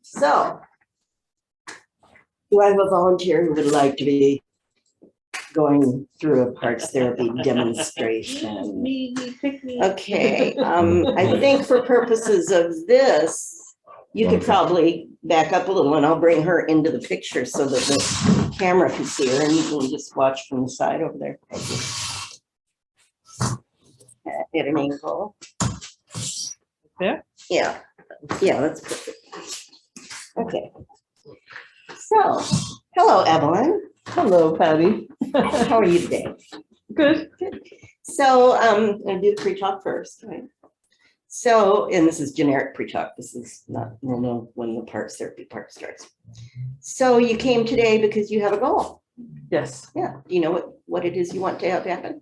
So, do I have a volunteer who would like to be going through a parts therapy demonstration? Me, pick me. Okay, I think for purposes of this, you could probably back up a little and I'll bring her into the picture so that the camera can see her and you can just watch from the side over there. At an angle. There? Yeah, that's perfect. Okay. So, hello, Evelyn. Hello, Patty. How are you today? Good. So, I'm gonna do pre-talk first, right? So, and this is generic pre-talk. This is not, we'll know when the parts therapy part starts. So you came today because you have a goal. Yes. Yeah. Do you know what it is you want to have happen?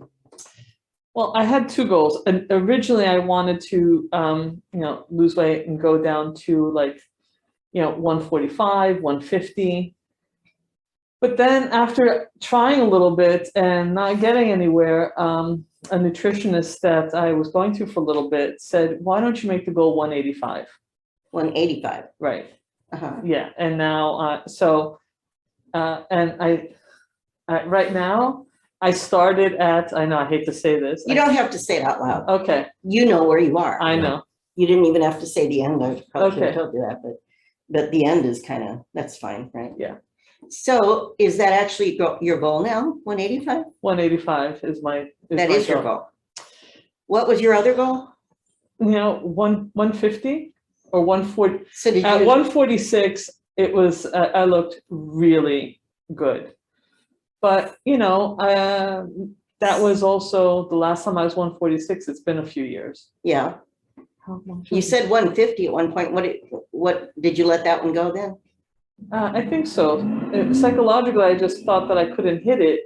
Well, I had two goals. And originally I wanted to, lose weight and go down to 145, 150. But then after trying a little bit and not getting anywhere, a nutritionist that I was going to for a little bit said, why don't you make the goal 185? 185. Right. Uh-huh. Yeah. And now, and I right now, I started at, I know, I hate to say this. You don't have to say it out loud. Okay. You know where you are. I know. You didn't even have to say the end. I probably could have Okay. told you that, but the end is kind of, that's fine, right? Yeah. So is that actually your goal now? 185? 185 is my. That is your goal. What was your other goal? 150 or 140. So did At you? 146, it was, I looked really good. But, that was also the last time I was 146. It's been a few years. Yeah. How much? You said 150 at one point. What did you let that one go then? I think so. Psychologically, I just thought that I couldn't hit it.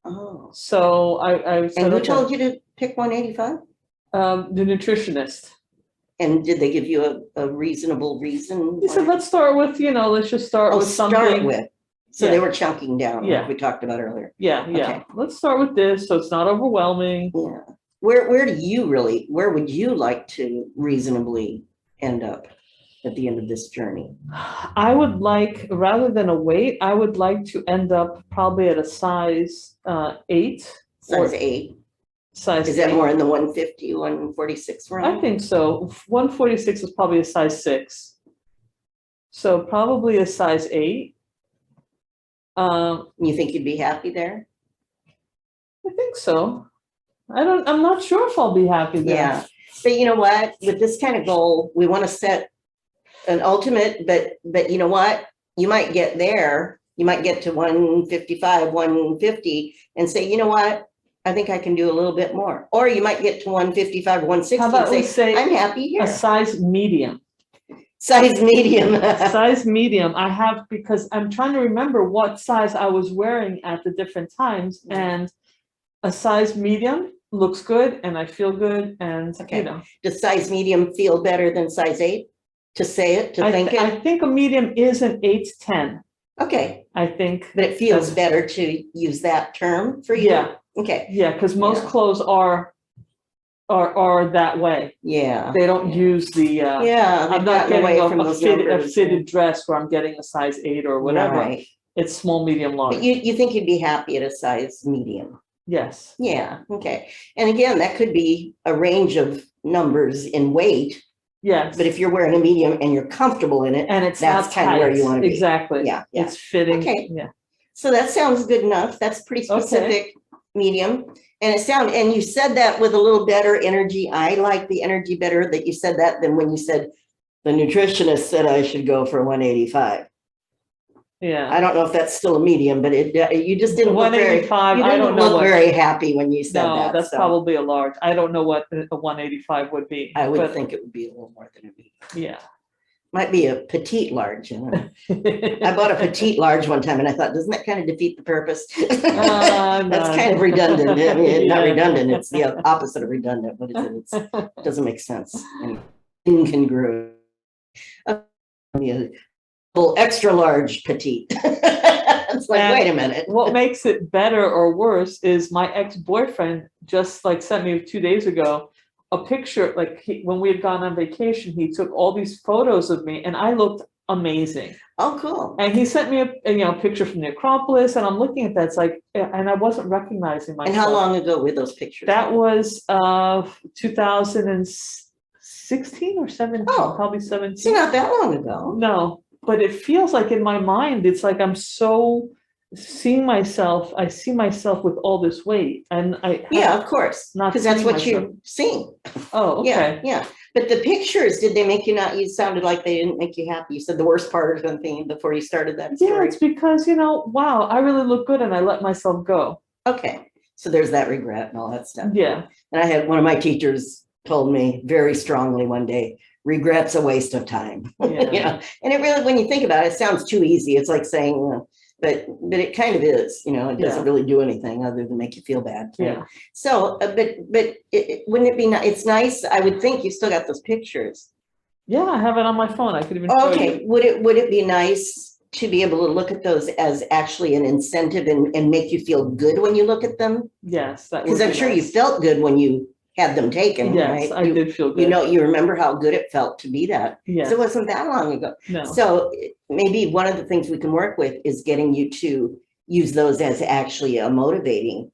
Oh. So I said, And who okay. told you to pick 185? The nutritionist. And did they give you a reasonable reason? He said, let's start with, let's just start with something. Start with. So Yeah. they were chunking down, Yeah. like we talked about earlier. Yeah. Okay. Let's start with this so it's not overwhelming. Yeah. Where would you like to reasonably end up at the end of this journey? I would like, rather than a weight, I would like to end up probably at a size 8. Size 8. Size Is that 8. more in the 150, 146 range? I think so. 146 is probably a size 6. So probably a size 8. You think you'd be happy there? I think so. I'm not sure if I'll be happy there. Yeah. But you know what? With this kind of goal, we want to set an ultimate, but you know what? You might get there. You might get to 155, 150 and say, you know what? I think I can do a little bit more. Or you might get to 155, 160 How about we and say, I'm happy here. A size medium. Size medium. Size medium. I have, because I'm trying to remember what size I was wearing at the different times, and a size medium looks good and I feel good, and Okay. Does size medium feel better than size 8? To say it, to think it? I think a medium is an 8 to 10. Okay. I think. But it feels better to use that term for you? Yeah. Okay. Yeah, because most clothes are that way. Yeah. They don't use the. Yeah. I'm not getting a those fitted dress where I'm getting a size 8 or whatever. Right. It's small, medium, large. But you think you'd be happy at a size medium? Yes. Yeah. Okay. And again, that could be a range of numbers in weight. Yes. But if you're wearing a medium and you're comfortable in it, and it's that's kind of where you want to be. Exactly. Yeah. It's fitting. Okay. Yeah. So that sounds good enough. That's pretty specific. Medium. And you said that with a little better energy. I like the energy better that you said that than when you said the nutritionist said I should go for 185. Yeah. I don't know if that's still a medium, but you just didn't look very, 185. you I didn't don't know look very happy when you said that. That's so probably a large. I don't know what a 185 would be. I would think it would be a little more than a medium. Yeah. Might be a petite large. I bought a petite large one time and I thought, doesn't that kind of defeat the purpose? That's kind of redundant. I mean, not redundant, it's the opposite of redundant. What is it? It doesn't make sense. And incongruent. A little extra large petite. It's like, wait a minute. What makes it better or worse is my ex-boyfriend just sent me 2 days ago a picture, when we had gone on vacation, he took all these photos of me and I looked amazing. Oh, cool. And he sent me a picture from the Acropolis, and I'm looking at that. It's like, and I wasn't recognizing myself. And how long ago were those pictures? That was 2016 or 17, probably 17. So not that long ago. No, but it feels like in my mind, it's like I'm so seeing myself. I see myself with all this weight, and yeah, of course, because that's what you're seeing. Oh, okay. Yeah. But the pictures, did they make you not? You sounded like they didn't make you happy. You said the worst part or something before you started that story. Yeah, it's because wow, I really look good, and I let myself go. Okay, so there's that regret and all that stuff. Yeah. And I had one of my teachers told me very strongly one day, regret's a waste of time. Yeah. And it really, when you think about it, it sounds too easy. It's like saying, but it kind of is, it doesn't really do anything other than make you feel bad. Right? Yeah. So, but wouldn't it be nice? It's nice. I would think you still got those pictures. Yeah, I have it on my phone. I could even show you. Would it be nice to be able to look at those as actually an incentive and make you feel good when you look at them? Yes. Because I'm sure you felt good when you had them taken, yes, right? I did feel good. You remember how good it felt to be that. Yes. So it wasn't that long ago. No. So maybe one of the things we can work with is getting you to use those as actually a motivating,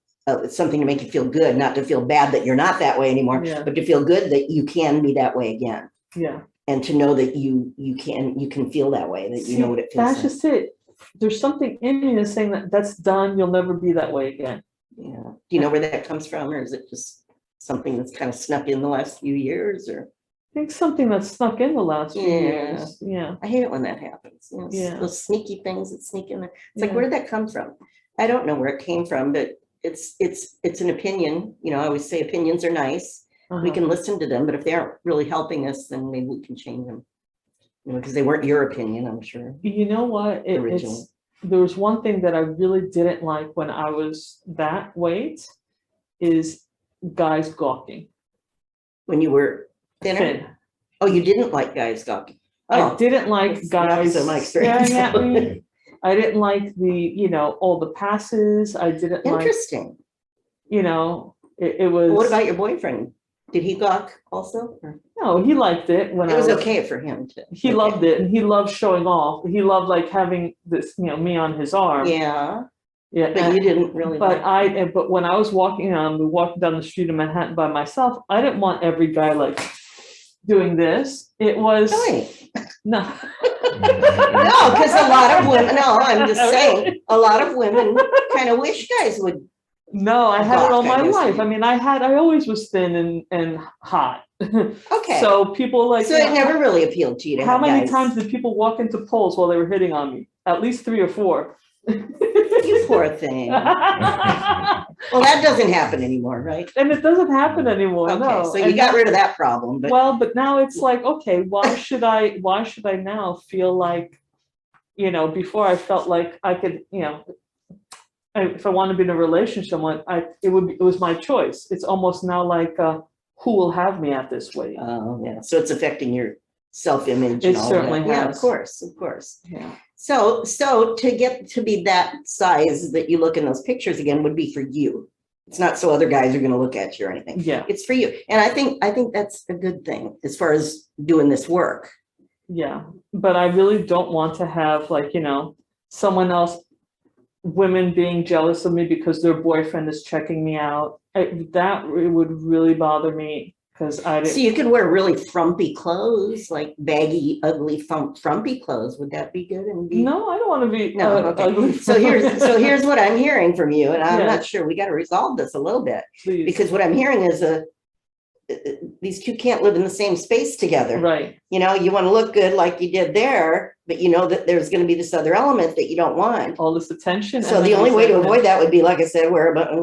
something to make you feel good, not to feel bad that you're not that way anymore, but to feel good that you can be that way again. Yeah. And to know that you can feel that way, that you know what it feels like. That's just it. There's something in me that's saying that's done. You'll never be that way again. Yeah. Do you know where that comes from, or is it just something that's kind of snuck in the last few years, or? I think something that's snuck in the last few years. Yeah. I hate it when that happens. Those sneaky things that sneak in there. It's like, where did that come from? I don't know where it came from, but it's an opinion. I always say opinions are nice. We can listen to them, but if they aren't really helping us, then maybe we can change them. Because they weren't your opinion, I'm sure. You know what? There was one thing that I really didn't like when I was that weight is guys gawking. When you were thin. Oh, you didn't like guys gawking. Oh, I didn't like guys staring at me. I didn't like all the passes. I didn't Interesting. It was. What about your boyfriend? Did he gawk also? Or? No, he liked it when it was okay for him to. He loved it, and he loved showing off. He loved having this, me on his arm. Yeah. Yeah, but you didn't really. But but when I was walking down the street in Manhattan by myself, I didn't want every guy doing this. It was no. No, because a lot of women. No, I'm just saying, a lot of women kind of wish guys would. No, I had it all my life. I mean, I always was thin and hot. Okay. So people So it never really appealed to you. How many times did people walk into poles while they were hitting on me? At least 3 or 4. You poor thing. Well, that doesn't happen anymore, right? And it doesn't happen anymore. Okay, no. so you got rid of that problem. But now it's like, okay, why should I now feel like, before I felt like I could, if I want to be in a relationship, it was my choice. It's almost now like, who will have me at this weight? Oh, yeah. So it's affecting your self-image. It certainly has. Yeah, of course. Yeah. So to get to be that size that you look in those pictures again would be for you. It's not so other guys are going to look at you or anything. Yeah. It's for you. And I think that's a good thing as far as doing this work. Yeah. But I really don't want to have someone else, women being jealous of me because their boyfriend is checking me out. That would really bother me. Because so you could wear really frumpy clothes, like baggy, ugly, frumpy clothes. Would that be good? No, I don't want to be ugly. So here's what I'm hearing from you, and I'm not sure. We got to resolve this a little bit. Please. Because what I'm hearing is these two can't live in the same space together. Right. You want to look good like you did there, but that there's going to be this other element that you don't want. All this attention. So the only way to avoid that would be, like I said, wear a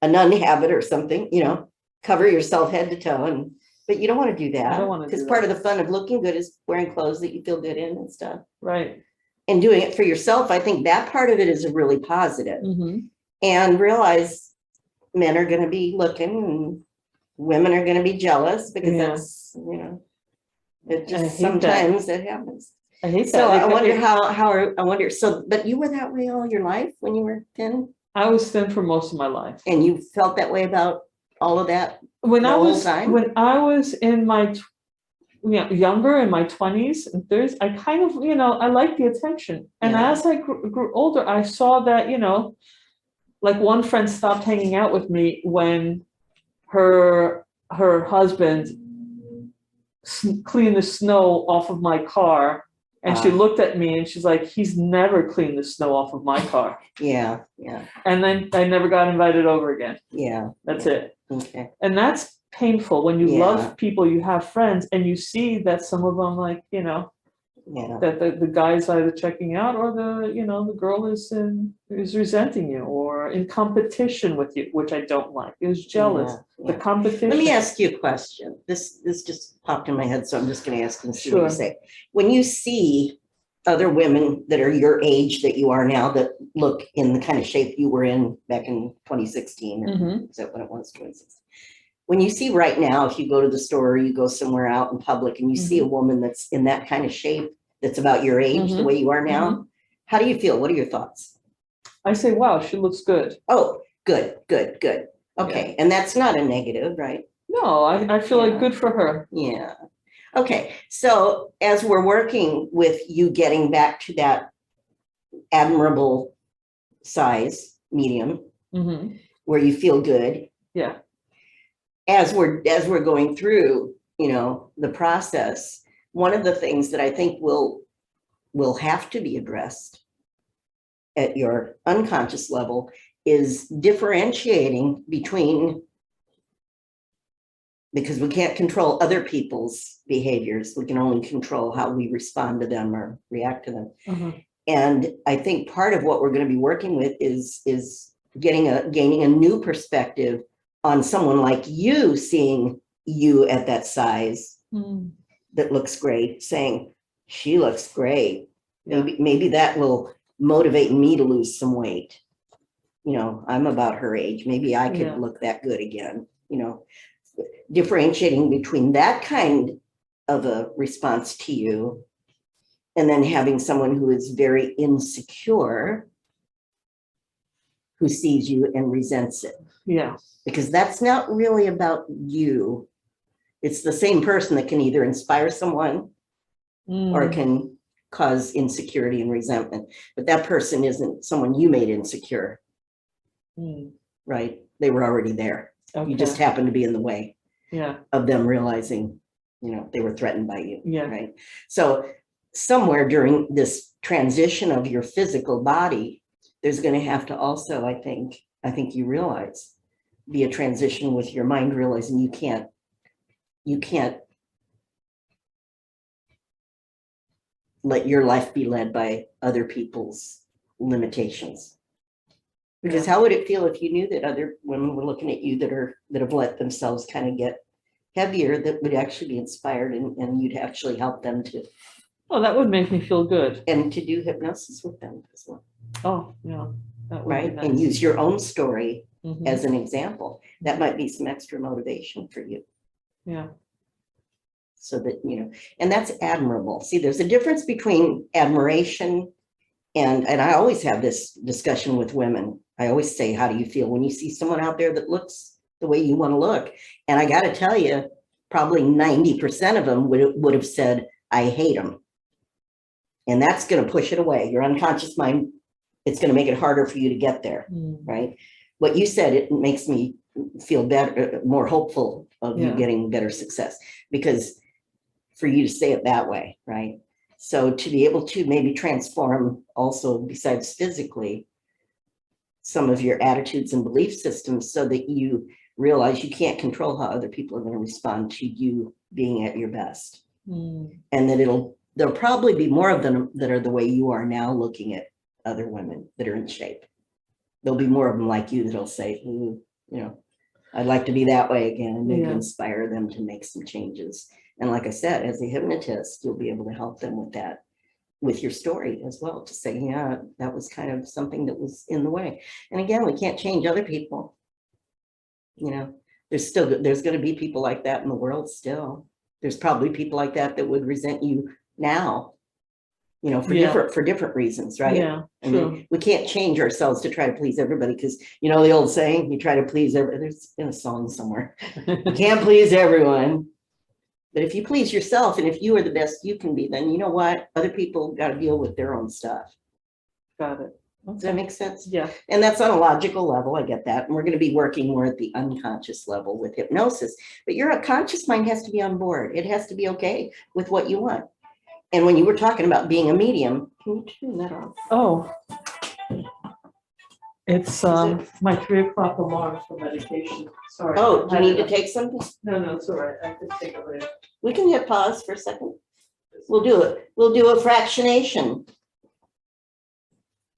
nun habit or something. Cover yourself head to toe, but you don't want to do that. I don't want to, because part of the fun of looking good is wearing clothes that you feel good in and stuff. Right. And doing it for yourself. I think that part of it is really positive. Mm-hmm. And realize men are going to be looking and women are going to be jealous because that's, it just sometimes it happens. I hate that. So I wonder but you were that way all your life when you were thin? I was thin for most of my life. And you felt that way about all of that when I was in my younger, in my 20s and 30s, I kind of, I like the attention. And Yeah. as I grew older, I saw that, like one friend stopped hanging out with me when her husband cleaned the snow off of my car. And she looked at me and she's like, he's never cleaned the snow off of my car. Yeah. And then I never got invited over again. Yeah. That's it. Okay. And that's painful when you Yeah. love people, you have friends, and you see that some of them, like, that the guy's either checking out, or the girl is resenting you or in competition with you, which I don't like. Is jealous. The competition. Let me ask you a question. This just popped in my head, so I'm just going to ask and see what Sure. you say. When you see other women that are your age that you are now, that look in the kind of shape you were in back in 2016, or is that when it was, 2016? When you see right now, if you go to the store or you go somewhere out in public and you see a woman that's in that kind of shape, that's about your age, the way you are now, how do you feel? What are your thoughts? I say, wow, she looks good. Oh, good. Okay. Yeah. And that's not a negative, right? No, I feel like good for her. Yeah. Okay. So as we're working with you getting back to that admirable size, medium, where you feel good. Yeah. As we're going through, the process, one of the things that I think will have to be addressed at your unconscious level is differentiating between, because we can't control other people's behaviors. We can only control how we respond to them or react to them. And I think part of what we're going to be working with is gaining a new perspective on someone like you, seeing you at that size that looks great, saying, she looks great. Maybe that will motivate me to lose some weight. I'm about her age. Maybe I could look that good again. Differentiating between that kind of a response to you and then having someone who is very insecure, who sees you and resents it. Yeah. Because that's not really about you. It's the same person that can either inspire someone or can cause insecurity and resentment. But that person isn't someone you made insecure, right? They were already there. Okay. You just happened to be in the way of them realizing, they were threatened by you, right? So somewhere during this transition of your physical body, there's going to have to also, I think you realize, be a transition with your mind, realizing you can't let your life be led by other people's limitations. Because how would it feel if you knew that other women were looking at you that have let themselves kind of get heavier, that would actually be inspired and you'd actually help them to. Oh, that would make me feel good. And to do hypnosis with them as well. Oh, yeah. That would right. be nice. And use your own story as an example. That might be some extra motivation for you. Yeah. So that, and that's admirable. See, there's a difference between admiration and I always have this discussion with women. I always say, how do you feel when you see someone out there that looks the way you want to look? And I got to tell you, probably 90% of them would have said, I hate them. And that's going to push it away. Your unconscious mind, it's going to make it harder for you to get there, right? What you said, it makes me feel better, more hopeful of you getting better success, because for you to say it that way, right? So to be able to maybe transform also, besides physically, some of your attitudes and belief systems, so that you realize you can't control how other people are going to respond to you being at your best. And that there'll probably be more of them that are the way you are now, looking at other women that are in shape. There'll be more of them like you that'll say, I'd like to be that way again, and maybe inspire them to make some changes. And like I said, as a hypnotist, you'll be able to help them with that, with your story as well, to say, yeah, that was kind of something that was in the way. And again, we can't change other people. There's going to be people like that in the world still. There's probably people like that that would resent you now, for different reasons, right? Yeah, I mean, we can't change ourselves to try to please everybody, because the old saying, you try to please everybody. There's in a song somewhere, you can't please everyone. But if you please yourself and if you are the best you can be, then you know what? Other people got to deal with their own stuff. Got it. Does that make sense? Yeah. And that's on a logical level. I get that. And we're going to be working more at the unconscious level with hypnosis. But your conscious mind has to be on board. It has to be okay with what you want. And when you were talking about being a medium, can you turn that off? Oh. It's my 3 o'clock alarm for medication. Sorry. Oh, do you need to take something? No, it's all right. I can take it later. We can hit pause for a second. We'll do it. We'll do a fractionation.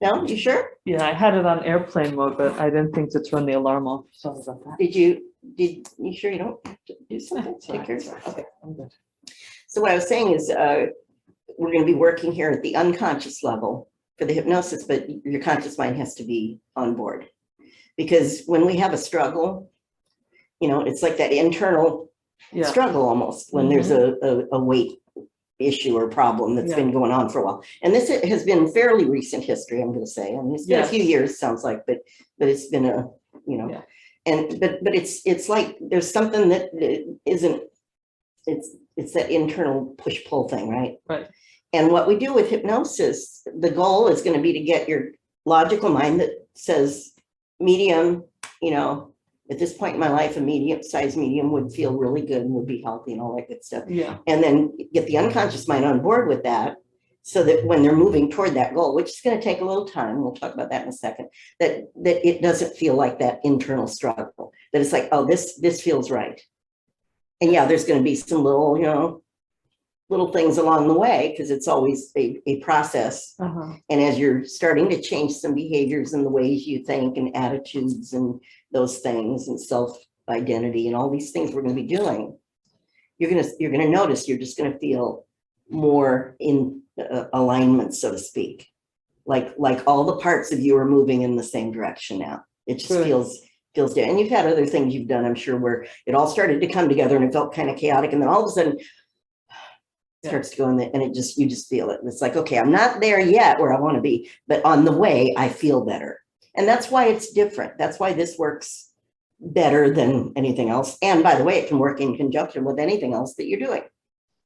No, you sure? Yeah, I had it on airplane mode, but I didn't think to turn the alarm off. Sorry about that. Did you sure you don't have to do something? Take care of yourself. Okay. I'm good. So what I was saying is we're going to be working here at the unconscious level for the hypnosis, but your conscious mind has to be on board. Because when we have a struggle, you know, it's like that internal struggle almost when there's a weight issue or problem that's been going on for a while. And this has been fairly recent history, I'm going to say. I mean, it's been a few years, sounds like, but it's been a, you know, and but it's like there's something that isn't, it's that internal push-pull thing, right? Right. And what we do with hypnosis, the goal is going to be to get your logical mind that says medium, you know, at this point in my life, a medium-sized medium would feel really good and would be healthy and all that good stuff. Yeah. And then get the unconscious mind on board with that so that when they're moving toward that goal, which is going to take a little time, we'll talk about that in a second, that it doesn't feel like that internal struggle, that it's like, oh, this feels right. And yeah, there's going to be some little, you know, little things along the way because it's always a process. And as you're starting to change some behaviors and the ways you think and attitudes and those things and self-identity and all these things we're going to be doing, you're going to notice you're just going to feel more in alignment, so to speak, like all the parts of you are moving in the same direction now. It just feels different. And you've had other things you've done, I'm sure, where it all started to come together and it felt kind of chaotic, and then all of a sudden starts to go in there and you just feel it. And it's like, okay, I'm not there yet where I want to be, but on the way I feel better. And that's why it's different. That's why this works better than anything else. And by the way, it can work in conjunction with anything else that you're doing.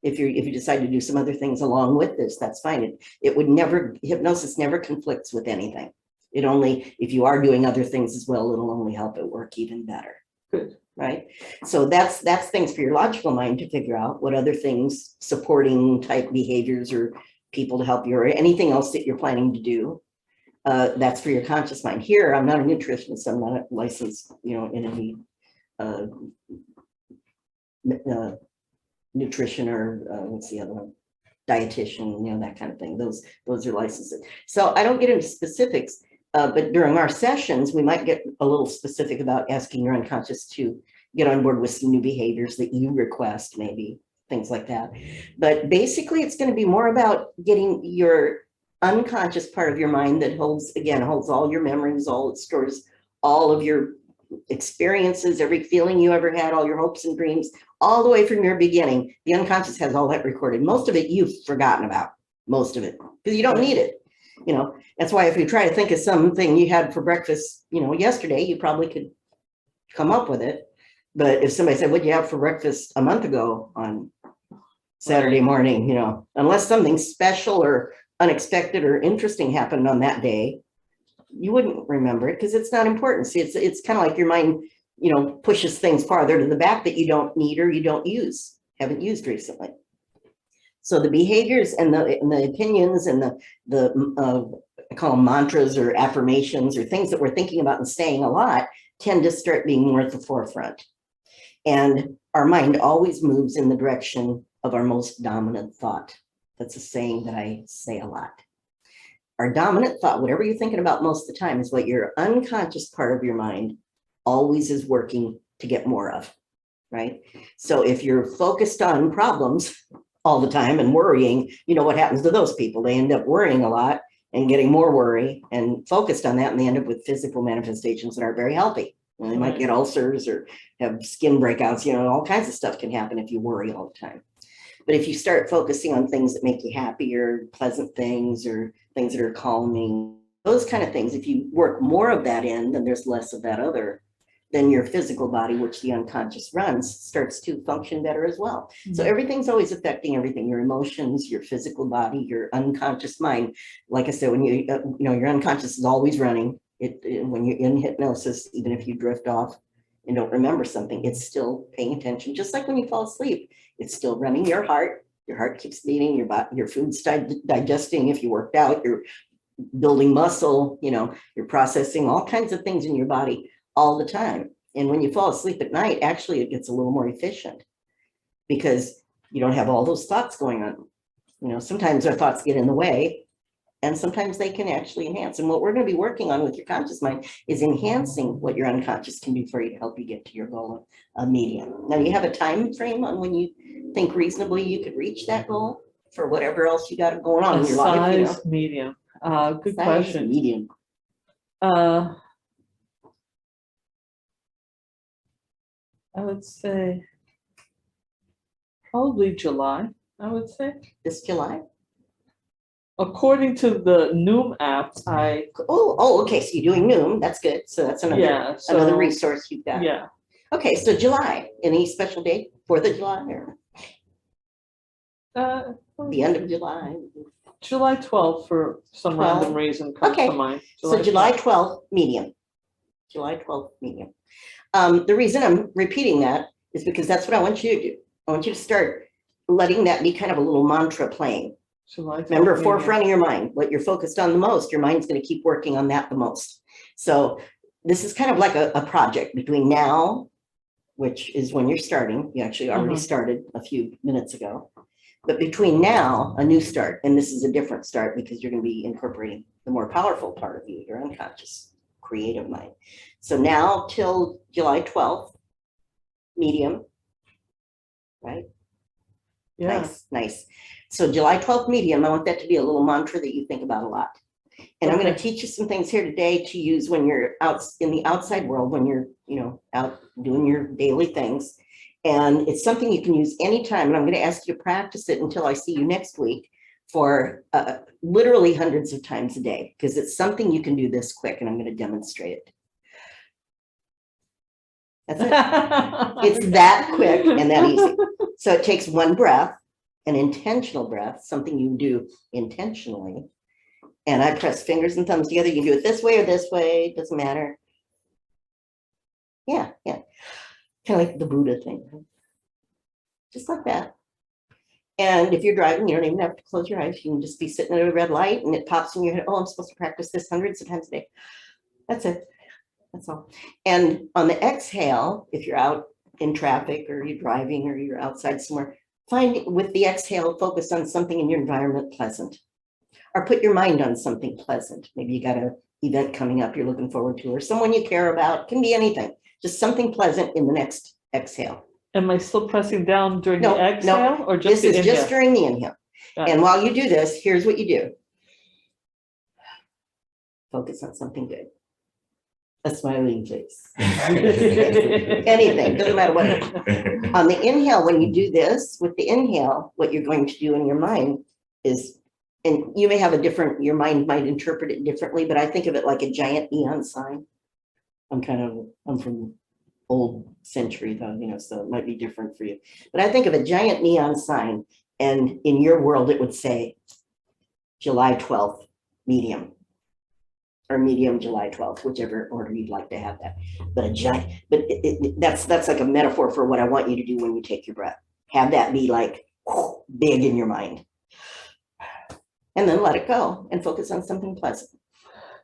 If you decide to do some other things along with this, that's fine. It would never, hypnosis never conflicts with anything. It only, if you are doing other things as well, it'll only help it work even better. Good. Right? So that's things for your logical mind to figure out what other things, supporting type behaviors or people to help you or anything else that you're planning to do. That's for your conscious mind. Here, I'm not a nutritionist. I'm not licensed, you know, in any nutrition or what's the other one? Dietitian, you know, that kind of thing. Those are licenses. So I don't get into specifics. But during our sessions, we might get a little specific about asking your unconscious to get on board with some new behaviors that you request, maybe things like that. But basically, it's going to be more about getting your unconscious part of your mind that holds all your memories, it stores all of your experiences, every feeling you ever had, all your hopes and dreams, all the way from your beginning. The unconscious has all that recorded. Most of it you've forgotten about, most of it, because you don't need it. You know, that's why if you try to think of something you had for breakfast, you know, yesterday, you probably could come up with it. But if somebody said, what'd you have for breakfast a month ago on Saturday morning, you know, unless something special or unexpected or interesting happened on that day, you wouldn't remember it because it's not important. See, it's kind of like your mind, you know, pushes things farther to the back that you don't need or you don't use, haven't used recently. So the behaviors and the opinions and the I call them mantras or affirmations or things that we're thinking about and saying a lot tend to start being more at the forefront. And our mind always moves in the direction of our most dominant thought. That's a saying that I say a lot. Our dominant thought, whatever you're thinking about most of the time, is what your unconscious part of your mind always is working to get more of, right? So if you're focused on problems all the time and worrying, you know what happens to those people? They end up worrying a lot and getting more worry and focused on that, and they end up with physical manifestations that aren't very healthy. They might get ulcers or have skin breakouts, you know, all kinds of stuff can happen if you worry all the time. But if you start focusing on things that make you happier, pleasant things or things that are calming, those kind of things, if you work more of that in, then there's less of that other then your physical body, which the unconscious runs, starts to function better as well. So everything's always affecting everything, your emotions, your physical body, your unconscious mind. Like I said, when your unconscious is always running. When you're in hypnosis, even if you drift off and don't remember something, it's still paying attention. Just like when you fall asleep, it's still running your heart. Your heart keeps beating, your food's digesting. If you worked out, you're building muscle, you're processing all kinds of things in your body all the time. And when you fall asleep at night, actually, it gets a little more efficient because you don't have all those thoughts going on. Sometimes our thoughts get in the way and sometimes they can actually enhance. And what we're going to be working on with your conscious mind is enhancing what your unconscious can do for you to help you get to your goal of medium. Now, you have a time frame on when you think reasonably you could reach that goal for whatever else you got going on in your life. Size medium. Good Size question. Medium. I would say probably July, I would say. This July? According to the Noom app, okay. So you're doing Noom. That's good. So that's another resource you've got. Yeah. Okay, so July. Any special date? 4th of July or the end of July? July 12th for some random reason comes to mind. July 12th, medium. July 12th, medium. The reason I'm repeating that is because that's what I want you to do. I want you to start letting that be kind of a little mantra playing. Remember, forefront of your mind, what you're focused on the most, your mind's going to keep working on that the most. So this is kind of like a project between now, which is when you're starting. You actually already started a few minutes ago. But between now, a new start, and this is a different start because you're going to be incorporating the more powerful part of you, your unconscious, creative mind. So now till July 12th, medium, right? Yeah. Nice. So July 12th, medium, I want that to be a little mantra that you think about a lot. And I'm going to teach you some things here today to use when you're out in the outside world, when you're, out doing your daily things. And it's something you can use anytime. And I'm going to ask you to practice it until I see you next week for literally hundreds of times a day, because it's something you can do this quick, and I'm going to demonstrate it. That's it. It's that quick and that easy. So it takes one breath, an intentional breath, something you do intentionally. And I press fingers and thumbs together. You can do it this way or this way. It doesn't matter. Yeah. Kind of like the Buddha thing. Just like that. And if you're driving, you don't even have to close your eyes. You can just be sitting at a red light and it pops in your head. Oh, I'm supposed to practice this hundreds of times a day. That's it. That's all. And on the exhale, if you're out in traffic or you're driving or you're outside somewhere, find with the exhale, focus on something in your environment pleasant. Or put your mind on something pleasant. Maybe you got an event coming up you're looking forward to, or someone you care about. Can be anything. Just something pleasant in the next exhale. Am I still pressing down during the exhale or just this is just during the inhale? And while you do this, here's what you do. Focus on something good. A smiling face. Anything, doesn't matter what it is. On the inhale, when you do this, with the inhale, what you're going to do in your mind is, and you may have your mind might interpret it differently, but I think of it like a giant neon sign. I'm from old century though, so it might be different for you. But I think of a giant neon sign, and in your world, it would say July 12th, medium. Or medium July 12th, whichever order you'd like to have that. But a giant, but that's like a metaphor for what I want you to do when you take your breath. Have that be like big in your mind. And then let it go and focus on something pleasant,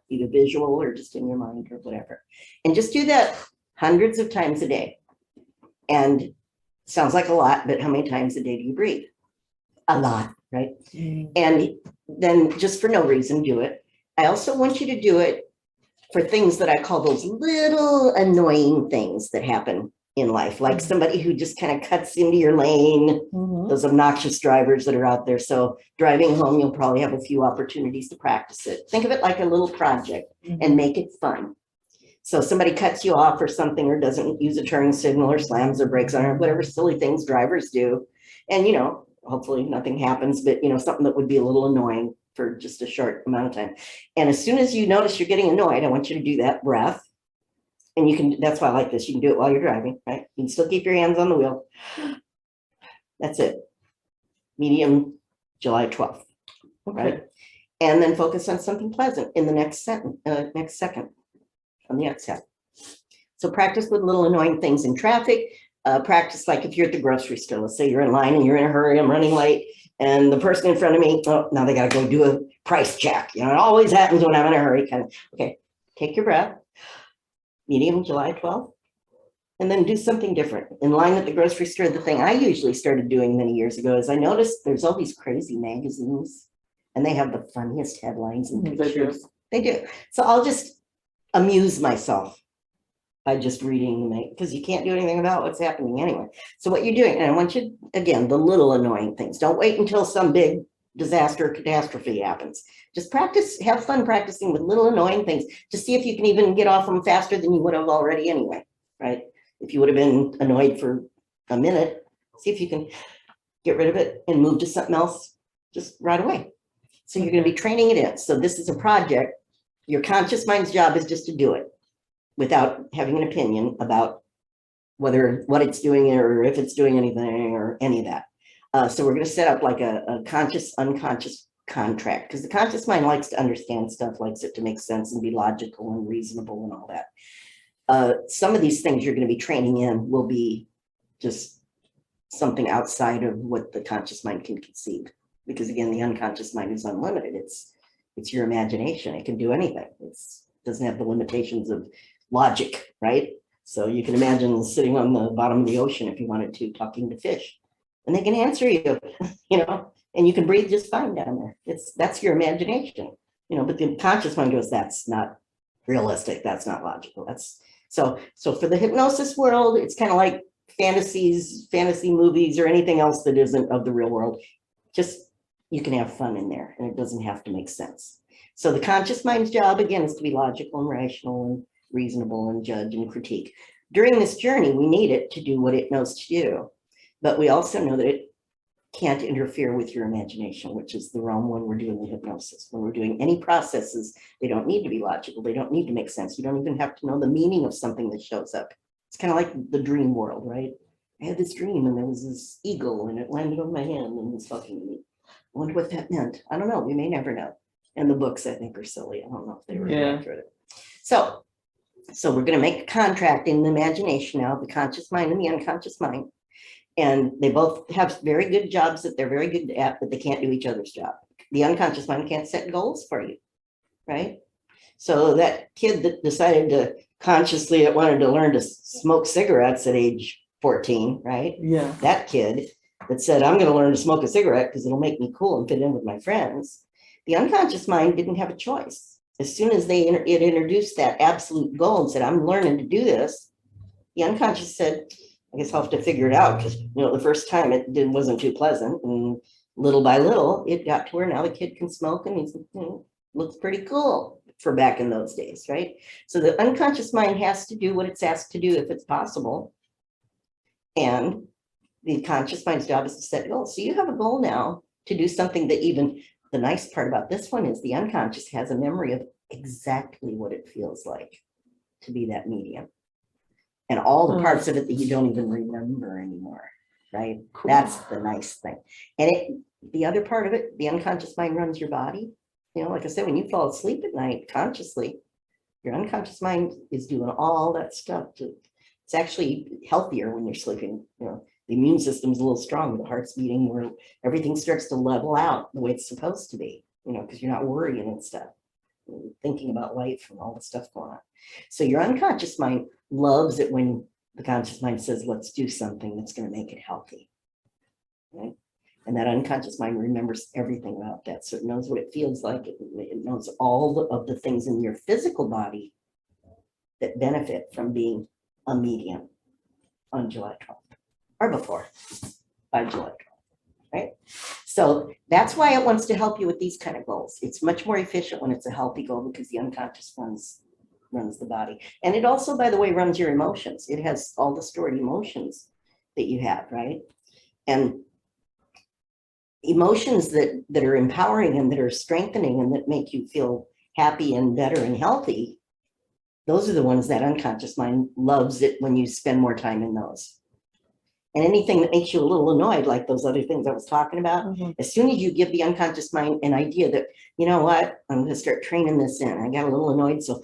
either visual or just in your mind or whatever. And just do that hundreds of times a day. And sounds like a lot, but how many times a day do you breathe? A lot, right? And then just for no reason, do it. I also want you to do it for things that I call those little annoying things that happen in life, like somebody who just kind of cuts into your lane, those obnoxious drivers that are out there. So driving home, you'll probably have a few opportunities to practice it. Think of it like a little project and make it fun. So somebody cuts you off or something, or doesn't use a turn signal or slams their brakes on it, whatever silly things drivers do. And, hopefully nothing happens, but, something that would be a little annoying for just a short amount of time. And as soon as you notice you're getting annoyed, I want you to do that breath. And you can, that's why I like this. You can do it while you're driving, right? You can still keep your hands on the wheel. That's it. Medium, July 12th, right? And then focus on something pleasant in the next second on the exhale. So practice with little annoying things in traffic. Practice like if you're at the grocery store. Let's say you're in line and you're in a hurry, I'm running late, and the person in front of me, oh, now they got to go do a price check. You know, it always happens when I'm in a hurry. Kind of, okay, take your breath. Medium, July 12th. And then do something different. In line at the grocery store, the thing I usually started doing many years ago is I noticed there's all these crazy magazines and they have the funniest headlines and pictures. They do. So I'll just amuse myself by just reading, because you can't do anything about what's happening anyway. So what you're doing, and I want you, again, the little annoying things. Don't wait until some big disaster or catastrophe happens. Just practice, have fun practicing with little annoying things to see if you can even get off them faster than you would have already anyway, right? If you would have been annoyed for a minute, see if you can get rid of it and move to something else just right away. So you're going to be training it in. So this is a project. Your conscious mind's job is just to do it without having an opinion about what it's doing or if it's doing anything or any of that. So we're going to set up like a conscious, unconscious contract, because the conscious mind likes to understand stuff, likes it to make sense and be logical and reasonable and all that. Some of these things you're going to be training in will be just something outside of what the conscious mind can conceive. Because again, the unconscious mind is unlimited. It's your imagination. It can do anything. It doesn't have the limitations of logic, right? So you can imagine sitting on the bottom of the ocean if you wanted to, talking to fish, and they can answer you, you know, and you can breathe just fine down there. That's your imagination, you know, but the conscious mind goes, that's not realistic. That's not logical. So for the hypnosis world, it's kind of like fantasy movies or anything else that isn't of the real world. Just, you can have fun in there and it doesn't have to make sense. So the conscious mind's job, again, is to be logical and rational and reasonable and judge and critique. During this journey, we need it to do what it knows to do. But we also know that it can't interfere with your imagination, which is the realm when we're doing the hypnosis. When we're doing any processes, they don't need to be logical. They don't need to make sense. You don't even have to know the meaning of something that shows up. It's kind of like the dream world, right? I had this dream and there was this eagle and it landed on my hand and was talking to me. I wonder what that meant. I don't know. We may never know. And the books, I think, are silly. I don't know if they were accurate. So we're going to make a contract in the imagination now, the conscious mind and the unconscious mind. And they both have very good jobs that they're very good at, but they can't do each other's job. The unconscious mind can't set goals for you, right? So that kid that decided to consciously wanted to learn to smoke cigarettes at age 14, right? Yeah. That kid that said, I'm going to learn to smoke a cigarette because it'll make me cool and fit in with my friends. The unconscious mind didn't have a choice. As soon as it introduced that absolute goal and said, I'm learning to do this, the unconscious said, I guess I'll have to figure it out, because, you know, the first time it wasn't too pleasant, and little by little it got to where now the kid can smoke and he's, looks pretty cool for back in those days, right? So the unconscious mind has to do what it's asked to do if it's possible, and the conscious mind's job is to set goals. So you have a goal now to do something that, even the nice part about this one is the unconscious has a memory of exactly what it feels like to be that medium. And all the parts of it that you don't even remember anymore, right? Cool. That's the nice thing. And the other part of it, the unconscious mind runs your body. You know, like I said, when you fall asleep at night consciously, your unconscious mind is doing all that stuff. It's actually healthier when you're sleeping. You know, the immune system's a little stronger, the heart's beating, where everything starts to level out the way it's supposed to be, you know, because you're not worrying and stuff, thinking about life and all the stuff going on. So your unconscious mind loves it when the conscious mind says, let's do something that's going to make it healthy, right? And that unconscious mind remembers everything about that. So it knows what it feels like. It knows all of the things in your physical body that benefit from being a medium on July 12th or before, by July 12th, right? So that's why it wants to help you with these kind of goals. It's much more efficient when it's a healthy goal, because the unconscious runs the body. And it also, by the way, runs your emotions. It has all the stored emotions that you have, right? And emotions that are empowering and that are strengthening and that make you feel happy and better and healthy those are the ones that unconscious mind loves it when you spend more time in those. And anything that makes you a little annoyed, like those other things I was talking about, as soon as you give the unconscious mind an idea that, you know what, I'm going to start training this in. I got a little annoyed, so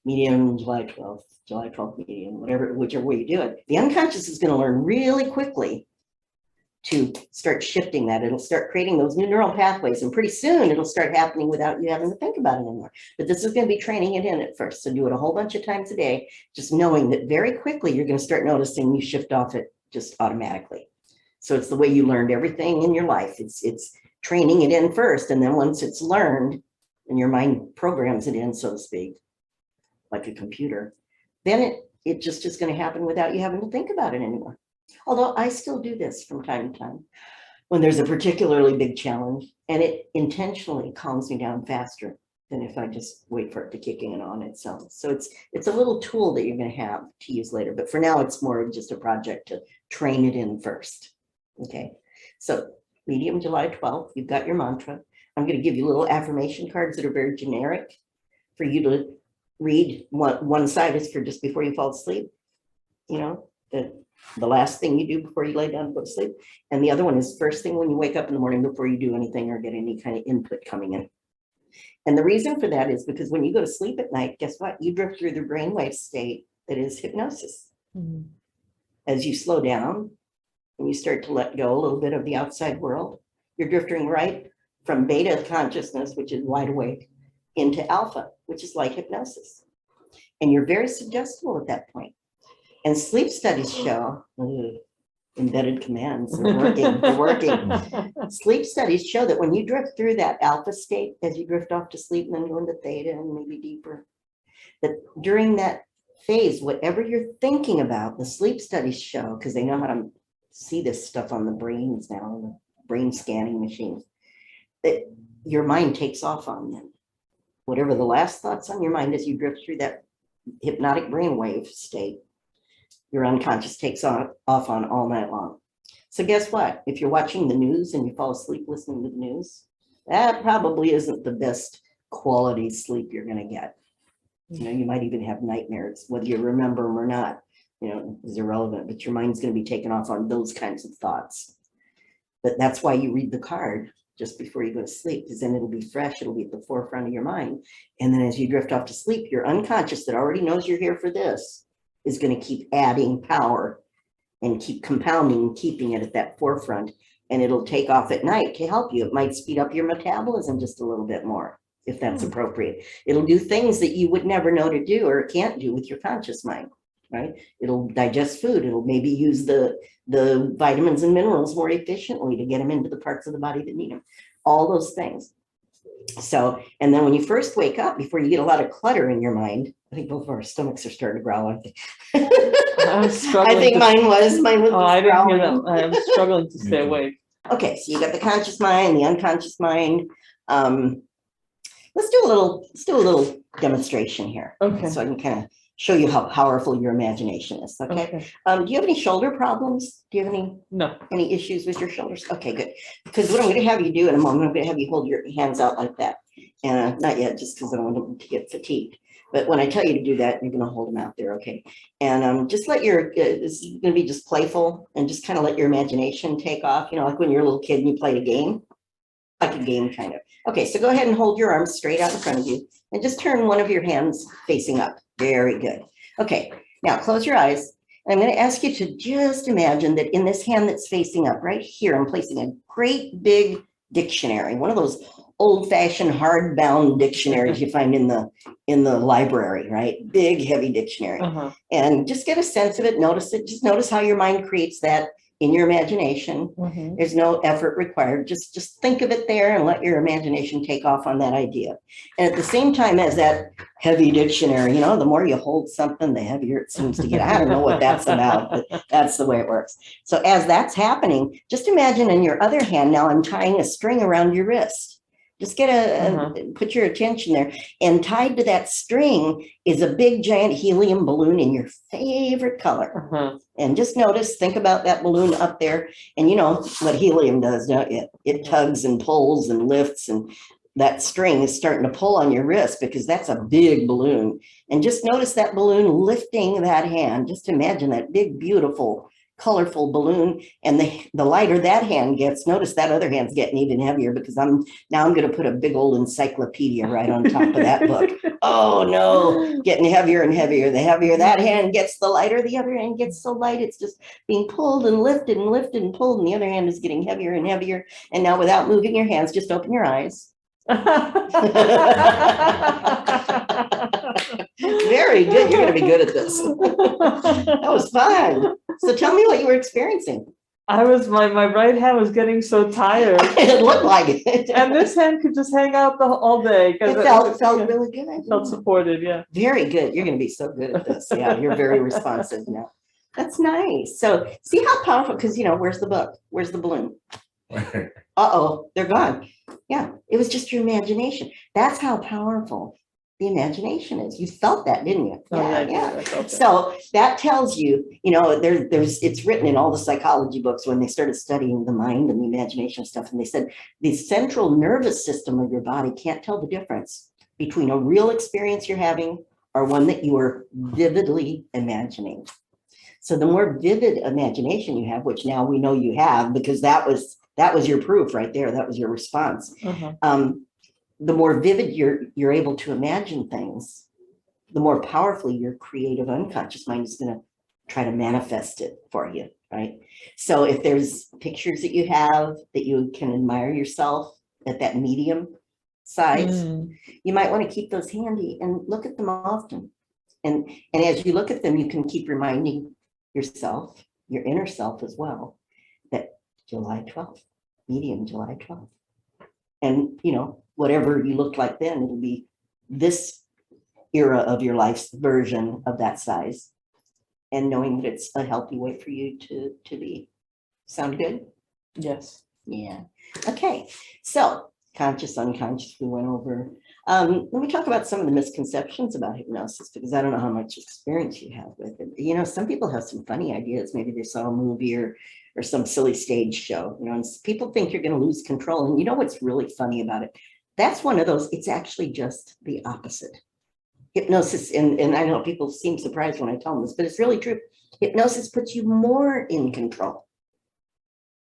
medium, July 12th medium, whichever way you do it. The unconscious is going to learn really quickly to start shifting that. It'll start creating those new neural pathways, and pretty soon it'll start happening without you having to think about it anymore. But this is going to be training it in at first. So do it a whole bunch of times a day, just knowing that very quickly you're going to start noticing you shift off it just automatically. So it's the way you learned everything in your life. It's training it in first, and then once it's learned and your mind programs it in, so to speak, like a computer, then it just is going to happen without you having to think about it anymore. Although I still do this from time to time when there's a particularly big challenge, and it intentionally calms me down faster than if I just wait for it to kick in on itself. So it's a little tool that you're going to have to use later. But for now, it's more of just a project to train it in first. Okay, so medium July 12th, you've got your mantra. I'm going to give you little affirmation cards that are very generic for you to read. One side is for just before you fall asleep, you know, the last thing you do before you lay down to go to sleep. And the other one is first thing when you wake up in the morning before you do anything or get any kind of input coming in. And the reason for that is because when you go to sleep at night, guess what? You drift through the brainwave state that is hypnosis. As you slow down and you start to let go a little bit of the outside world, you're drifting right from beta consciousness, which is wide awake, into alpha, which is like hypnosis. And you're very suggestible at that point. And sleep studies show, embedded commands, they're working. Sleep studies show that when you drift through that alpha state, as you drift off to sleep and then go into theta and maybe deeper, that during that phase, whatever you're thinking about, the sleep studies show, because they know how to see this stuff on the brains now, the brain scanning machines, that your mind takes off on them. Whatever the last thoughts on your mind as you drift through that hypnotic brainwave state, your unconscious takes off on all night long. So guess what? If you're watching the news and you fall asleep listening to the news, that probably isn't the best quality sleep you're going to get. You know, you might even have nightmares, whether you remember them or not, you know, is irrelevant, but your mind's going to be taken off on those kinds of thoughts. But that's why you read the card just before you go to sleep, because then it'll be fresh, it'll be at the forefront of your mind. And then as you drift off to sleep, your unconscious that already knows you're here for this is going to keep adding power and keep compounding and keeping it at that forefront. And it'll take off at night to help you. It might speed up your metabolism just a little bit more, if that's appropriate. It'll do things that you would never know to do or can't do with your conscious mind, right? It'll digest food. It'll maybe use the vitamins and minerals more efficiently to get them into the parts of the body that need them. All those things. So, and then when you first wake up, before you get a lot of clutter in your mind, I think both of our stomachs are starting to growl. I think. I think mine was. Oh, I didn't hear that. I'm struggling to stay awake. Okay, so you got the conscious mind, the unconscious mind. Let's do a little demonstration here. Okay. So I can kind of show you how powerful your imagination is. Okay. Do you have any shoulder problems? Do you have any issues with your shoulders? Okay, good. Because what I'm going to have you do in a moment, I'm going to have you hold your hands out like that. And not yet, just because I don't want them to get fatigued. But when I tell you to do that, you're going to hold them out there, okay? And just let this is going to be just playful and just kind of let your imagination take off. You know, like when you're a little kid and you played a game, like a game kind of. Okay, so go ahead and hold your arms straight out in front of you and just turn one of your hands facing up. Very good. Okay, now close your eyes. And I'm going to ask you to just imagine that in this hand that's facing up right here, I'm placing a great big dictionary, one of those old-fashioned hardbound dictionaries you find in the library, right? Big, heavy dictionary. And just get a sense of it, notice it, just notice how your mind creates that in your imagination. There's no effort required. Just think of it there and let your imagination take off on that idea. And at the same time as that heavy dictionary, you know, the more you hold something, the heavier it seems to get. I don't know what that's about, but that's the way it works. So as that's happening, just imagine in your other hand, now I'm tying a string around your wrist. Just get put your attention there, and tied to that string is a big giant helium balloon in your favorite color. And just notice, think about that balloon up there, and you know what helium does, don't you? It tugs and pulls and lifts, and that string is starting to pull on your wrist because that's a big balloon. And just notice that balloon lifting that hand. Just imagine that big, beautiful, colorful balloon. And the lighter that hand gets, notice that other hand's getting even heavier because I'm going to put a big old encyclopedia right on top of that book. Oh no, getting heavier and heavier. The heavier that hand gets, the lighter the other hand gets. So light, it's just being pulled and lifted and lifted and pulled. And the other hand is getting heavier and heavier. And now without moving your hands, just open your eyes. Very good. You're going to be good at this. That was fun. So tell me what you were experiencing. My right hand was getting so tired. It looked like it. And this hand could just hang out all day. It felt really good. It felt supported, yeah. Very good. You're going to be so good at this. Yeah, you're very responsive now. That's nice. So see how powerful, because, where's the book? Where's the balloon? Uh-oh, they're gone. Yeah, it was just your imagination. That's how powerful the imagination is. You felt that, didn't you? Yeah. So that tells you, it's written in all the psychology books when they started studying the mind and the imagination stuff. And they said the central nervous system of your body can't tell the difference between a real experience you're having or one that you are vividly imagining. So the more vivid imagination you have, which now we know you have, because that was your proof right there. That was your response. The more vivid you're able to imagine things, the more powerfully your creative unconscious mind is going to try to manifest it for you, right? So if there's pictures that you have that you can admire yourself at that medium size, you might want to keep those handy and look at them often. And as you look at them, you can keep reminding yourself, your inner self as well, that July 12th, medium July 12th. And, whatever you looked like then, it'll be this era of your life's version of that size. And knowing that it's a healthy way for you to be. Sound good? Yes. Yeah. Okay. So conscious, unconscious, we went over. Let me talk about some of the misconceptions about hypnosis, because I don't know how much experience you have with it. Some people have some funny ideas. Maybe they saw a movie or some silly stage show, and people think you're going to lose control. And you know what's really funny about it? That's one of those, it's actually just the opposite. Hypnosis, and I know people seem surprised when I tell them this, but it's really true. Hypnosis puts you more in control.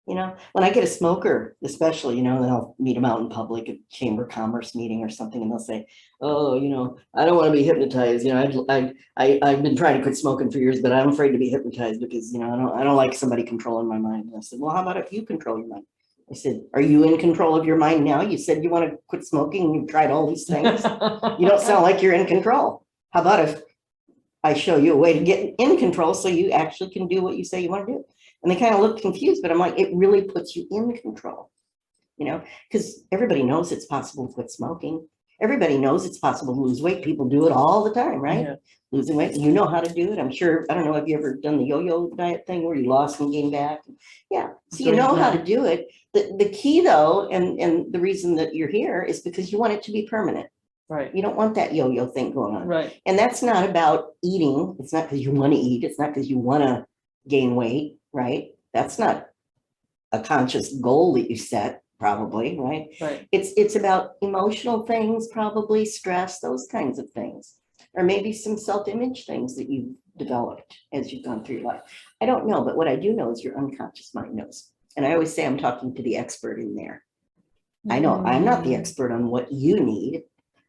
When I get a smoker, especially, then I'll meet them out in public at Chamber of Commerce meeting or something, and they'll say, oh, I don't want to be hypnotized. I've been trying to quit smoking for years, but I'm afraid to be hypnotized because, I don't like somebody controlling my mind. And I said, well, how about if you control your mind? I said, are you in control of your mind now? You said you want to quit smoking and you've tried all these things. You don't sound like you're in control. How about if I show you a way to get in control so you actually can do what you say you want to do? And they kind of look confused, but I'm like, it really puts you in control, because everybody knows it's possible to quit smoking. Everybody knows it's possible to lose weight. People do it all the time, right? Yeah. Losing weight, you know how to do it. I'm sure, I don't know, have you ever done the yo-yo diet thing where you lost and gained back? Yeah, so you know how to do it. The key though, and the reason that you're here is because you want it to be permanent. Right. You don't want that yo-yo thing going on. Right. And that's not about eating. It's not because you want to eat. It's not because you want to gain weight, right? That's not a conscious goal that you set, probably, right? Right. It's about emotional things, probably stress, those kinds of things, or maybe some self-image things that you've developed as you've gone through your life. I don't know, but what I do know is your unconscious mind knows. And I always say I'm talking to the expert in there. I know I'm not the expert on what you need.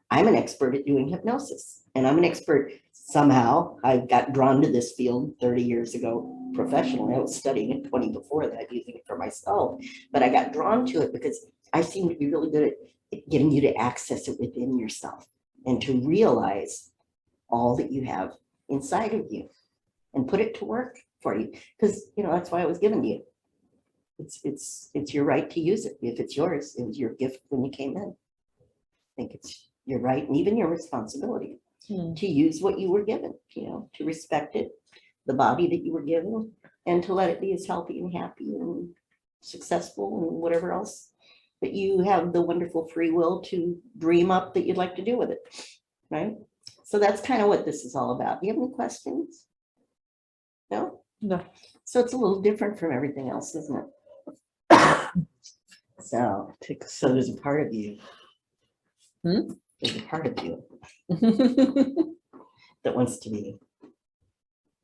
I'm an expert at doing hypnosis, and I'm an expert. Somehow I got drawn to this field 30 years ago professionally. I was studying it 20 before that, using it for myself, but I got drawn to it because I seem to be really good at getting you to access it within yourself and to realize all that you have inside of you and put it to work for you. Because, that's why it was given to you. It's your right to use it. If it's yours, it was your gift when you came in. I think it's your right and even your responsibility to use what you were given, to respect it, the body that you were given, and to let it be as healthy and happy and successful and whatever else that you have the wonderful free will to dream up that you'd like to do with it, right? So that's kind of what this is all about. Do you have any questions? No? No. So it's a little different from everything else, isn't it? So there's a part of you There's a part of you that wants to be,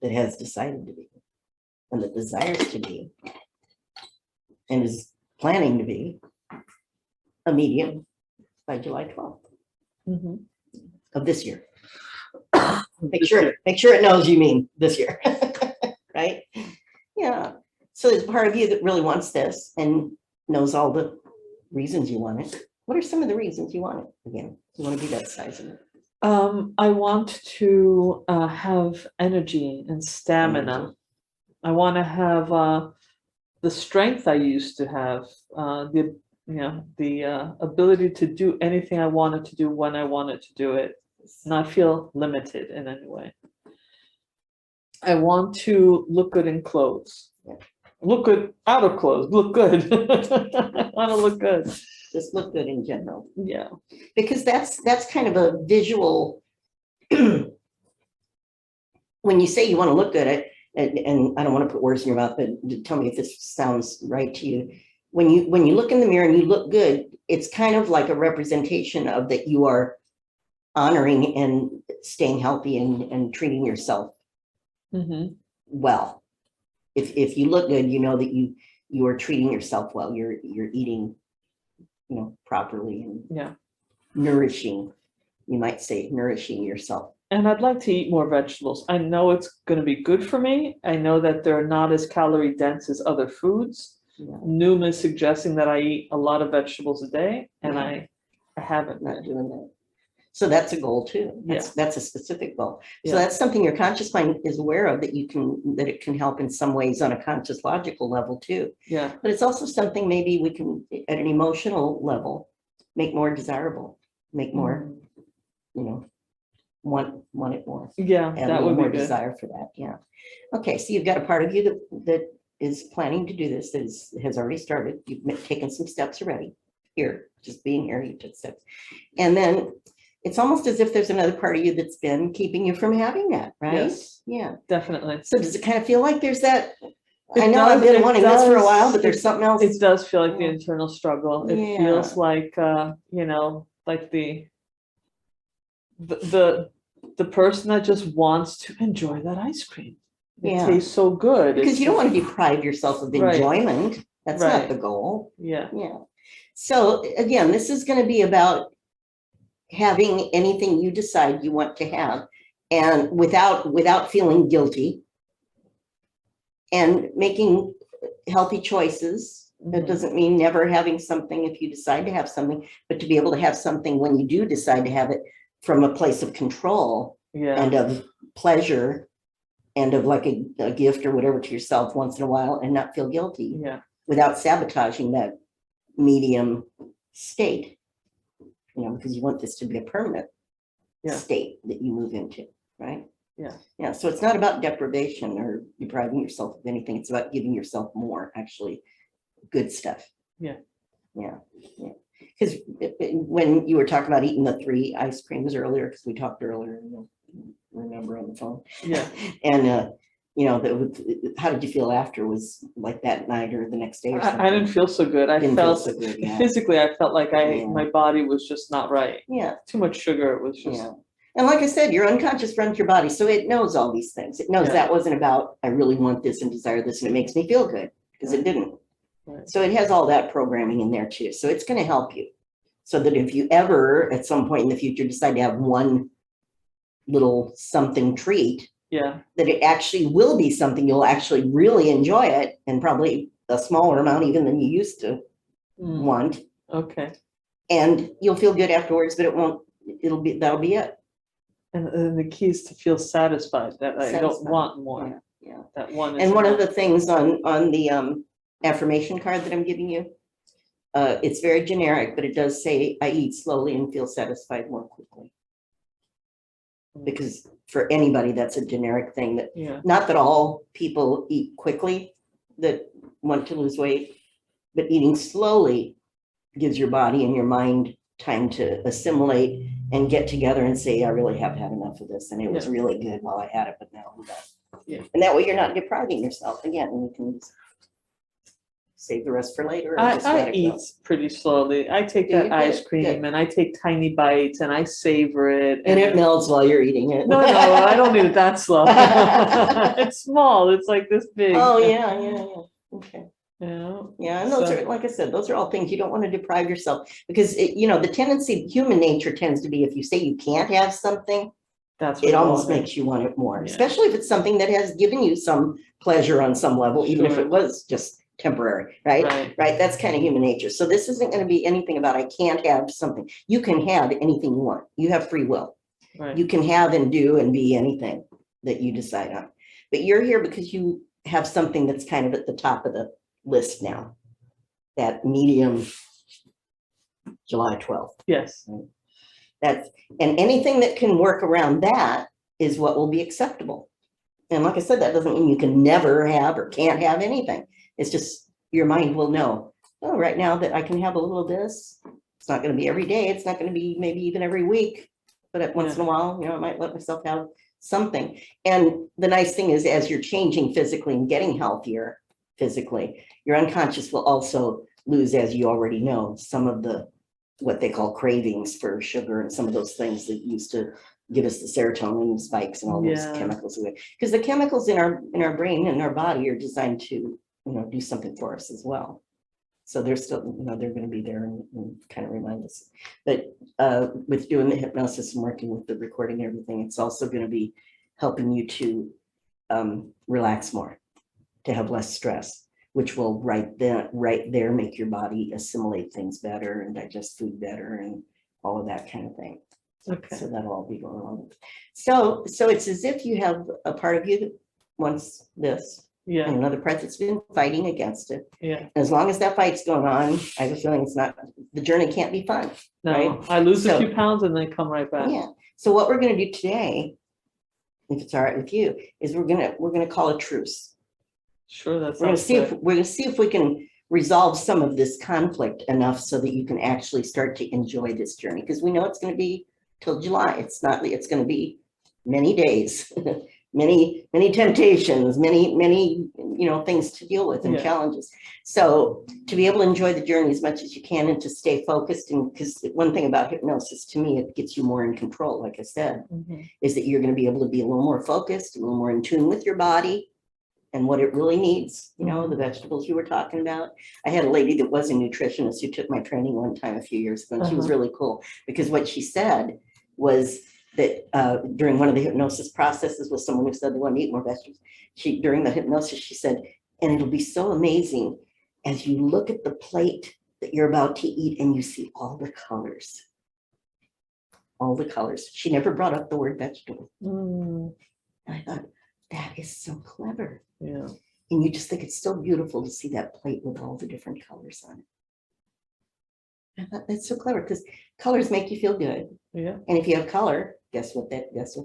that has decided to be, and that desires to be, and is planning to be a medium by July 12th of this year. Make sure it knows you mean this year, right? Yeah. So there's a part of you that really wants this and knows all the reasons you want it. What are some of the reasons you want it? Again, you want to be that size of it. I want to have energy and stamina. I want to have the strength I used to have, the ability to do anything I wanted to do when I wanted to do it, not feel limited in any way. I want to look good in clothes. Yeah. Look good out of clothes. Look good. I want to look good. Just look good in general. Yeah. Because that's kind of a visual. When you say you want to look good, and I don't want to put words in your mouth, but tell me if this sounds right to you. When you look in the mirror and you look good, it's kind of like a representation of that you are honoring and staying healthy and treating yourself well. If you look good, you know that you are treating yourself well. You're eating, properly and nourishing. You might say nourishing yourself. And I'd like to eat more vegetables. I know it's going to be good for me. I know that they're not as calorie dense as other foods. Yeah. Noom is suggesting that I eat a lot of vegetables a day, and I haven't. Not doing that. So that's a goal too. That's a specific goal. So that's something your conscious mind is aware of, that it can help in some ways on a conscious logical level too. Yeah. But it's also something maybe we can, at an emotional level, make more desirable, make more, want it more. Yeah, And that would be more good. desire for that. Yeah. Okay, so you've got a part of you that is planning to do this, that has already started. You've taken some steps already. Here, just being here, you took steps. And then it's almost as if there's another part of you that's been keeping you from having that, right? Yes. Yeah. Definitely. So does it kind of feel like there's that? It I know does, I've been it wanting this for a does. while, but there's something else. It does feel like the Yeah. internal struggle. It Yeah. feels like like the person that just wants to enjoy that ice cream. It Yeah. tastes so good. Because It's you don't just- want to deprive yourself of Right. enjoyment. That's Right. not the goal. Yeah. Yeah. So again, this is going to be about having anything you decide you want to have, and without feeling guilty, and making healthy choices. That doesn't mean never having something if you decide to have something, but to be able to have something when you do decide to have it from a place of control and of pleasure and of like a gift or whatever to yourself once in a while, and not feel guilty without sabotaging that medium state, because you want this to be a permanent state that you move into, right? Yeah. So it's not about deprivation or depriving yourself of anything. It's about giving yourself more, actually, good stuff. Yeah. Because when you were talking about eating the 3 ice creams earlier, because we talked earlier, remember on the phone. Yeah. And how did you feel after? Was like that night or the next day or something? I didn't feel so good. I Didn't felt feel so good, yeah. physically, I felt like my body was just not right. Yeah. Too much sugar. It was just. Yeah. And like I said, your unconscious runs your body, so it knows all these things. It knows that wasn't about, I really want this and desire this and it makes me feel good, because it didn't. Right. So it has all that programming in there too. So it's going to help you, so that if you ever at some point in the future decide to have one little something treat, that it actually will be something you'll actually really enjoy it, and probably a smaller amount even than you used to want. Okay. And you'll feel good afterwards, but that'll be it. And the key is to feel satisfied, that I don't want more. Yeah. That one. And one of the things on the affirmation card that I'm giving you, it's very generic, but it does say, I eat slowly and feel satisfied more quickly. Because for anybody, that's a generic thing that, not that all people eat quickly that want to lose weight, but eating slowly gives your body and your mind time to assimilate and get together and say, I really have had enough of this. And it was really good while I had it, but now I'm done. And that way you're not depriving yourself again. You can save the rest for later? Or just let I it eat go? pretty slowly. I take Do you? that ice Good, cream good. and I take tiny bites and I savor it. And it melts while you're eating it. No, I don't eat it that slow. It's small. It's like this big. Oh, yeah. Okay. Yeah. Yeah, and those are, like I said, those are all things you don't want to deprive yourself, because the tendency, human nature tends to be, if you say you can't have something, That's what it almost want. makes you want it more, Yeah. especially if it's something that has given you some pleasure on some level, even if Sure. it was just temporary, right? Right. That's kind of human nature. So this isn't going to be anything about I can't have something. You can have anything you want. You have free will. Right. You can have and do and be anything that you decide on. But you're here because you have something that's kind of at the top of the list now. That medium July 12th. Yes. And anything that can work around that is what will be acceptable. And like I said, that doesn't mean you can never have or can't have anything. It's just your mind will know, oh, right now that I can have a little of this. It's not going to be every day. It's not going to be maybe even every week, but once in a while, I might let myself have something. And the nice thing is, as you're changing physically and getting healthier physically, your unconscious will also lose, as you already know, some of the what they call cravings for sugar and some of those things that used to give us the serotonin spikes and all those chemicals away. Because the chemicals in our brain and our body are designed to, do something for us as well. So they're still, they're going to be there and kind of remind us. But with doing the hypnosis and working with the recording and everything, it's also going to be helping you to relax more, to have less stress, which will right there make your body assimilate things better and digest food better and all of that kind of thing. Okay. So that'll all be going on. So it's as if you have a part of you that wants this, and another part that's been fighting against it. Yeah. As long as that fight's going on, I have a feeling the journey can't be fun. No, right? I lose a few pounds and then come right back. Yeah. So what we're going to do today, if it's all right with you, is we're gonna call a truce. Sure, that's we're gonna see if we can resolve some of this conflict enough so that you can actually start to enjoy this journey, because we know it's going to be till July. It's going to be many days, many temptations, many things to deal with and challenges. So to be able to enjoy the journey as much as you can and to stay focused, and because one thing about hypnosis, to me, it gets you more in control, like I said, is that you're going to be able to be a little more focused, a little more in tune with your body and what it really needs, the vegetables you were talking about. I had a lady that was a nutritionist who took my training one time a few years ago, and she was really cool, because what she said was that during one of the hypnosis processes with someone who said they want to eat more vegetables, during the hypnosis, she said, and it'll be so amazing as you look at the plate that you're about to eat and you see all the colors. All the colors. She never brought up the word vegetable. And I thought, that is so clever. Yeah. And you just think it's so beautiful to see that plate with all the different colors on it. I thought that's so clever, because colors make you feel good. Yeah. And if you have color, guess what that is?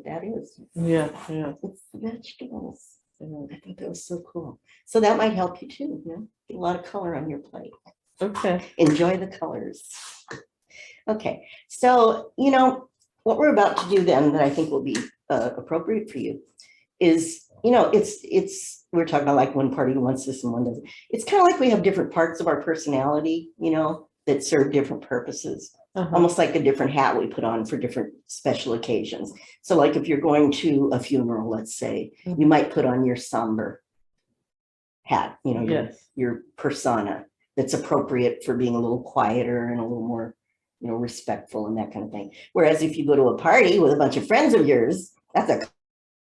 Yeah. It's the vegetables. I think that was so cool. So that might help you too. Get a lot of color on your plate. Okay. Enjoy the colors. Okay. So, what we're about to do then that I think will be appropriate for you is, we're talking about like one party wants this and one doesn't. It's kind of like we have different parts of our personality, that serve different purposes. Almost like a different hat we put on for different special occasions. So like if you're going to a funeral, let's say, you might put on your somber hat, your persona that's appropriate for being a little quieter and a little more, respectful and that kind of thing. Whereas if you go to a party with a bunch of friends of yours, that's a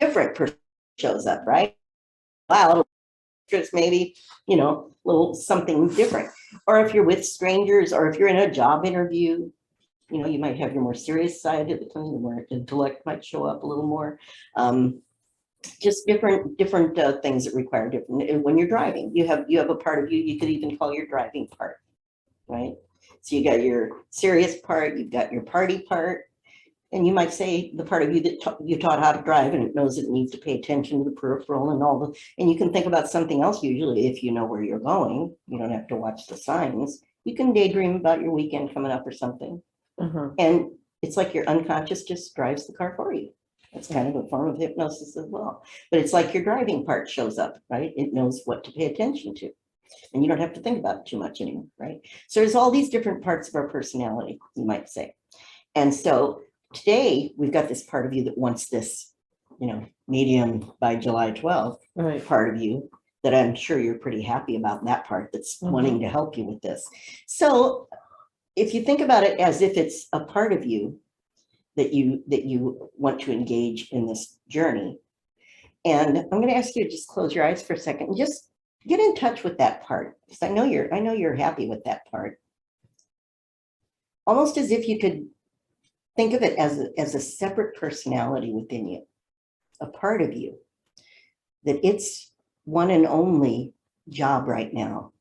different person shows up, right? Wow, just maybe, little something different. Or if you're with strangers, or if you're in a job interview, you might have your more serious side at the time, the more intellect might show up a little more. Just different things that require different. When you're driving, you have a part of you could even call your driving part, right? So you got your serious part, you've got your party part, and you might say the part of you that you taught how to drive and it knows it needs to pay attention to the peripheral and and you can think about something else. Usually if you know where you're going, you don't have to watch the signs. You can daydream about your weekend coming up or something. And it's like your unconscious just drives the car for you. That's kind of a form of hypnosis as well. But it's like your driving part shows up, right? It knows what to pay attention to. And you don't have to think about it too much anymore, right? So there's all these different parts of our personality, you might say. And so today we've got this part of you that wants this, medium by July 12th Right. part of you that I'm sure you're pretty happy about, that part that's wanting to help you with this. So if you think about it as if it's a part of you that you want to engage in this journey, and I'm going to ask you to just close your eyes for a second and just get in touch with that part, because I know you're happy with that part. Almost as if you could think of it as a separate personality within you, a part of you, that its one and only job right now,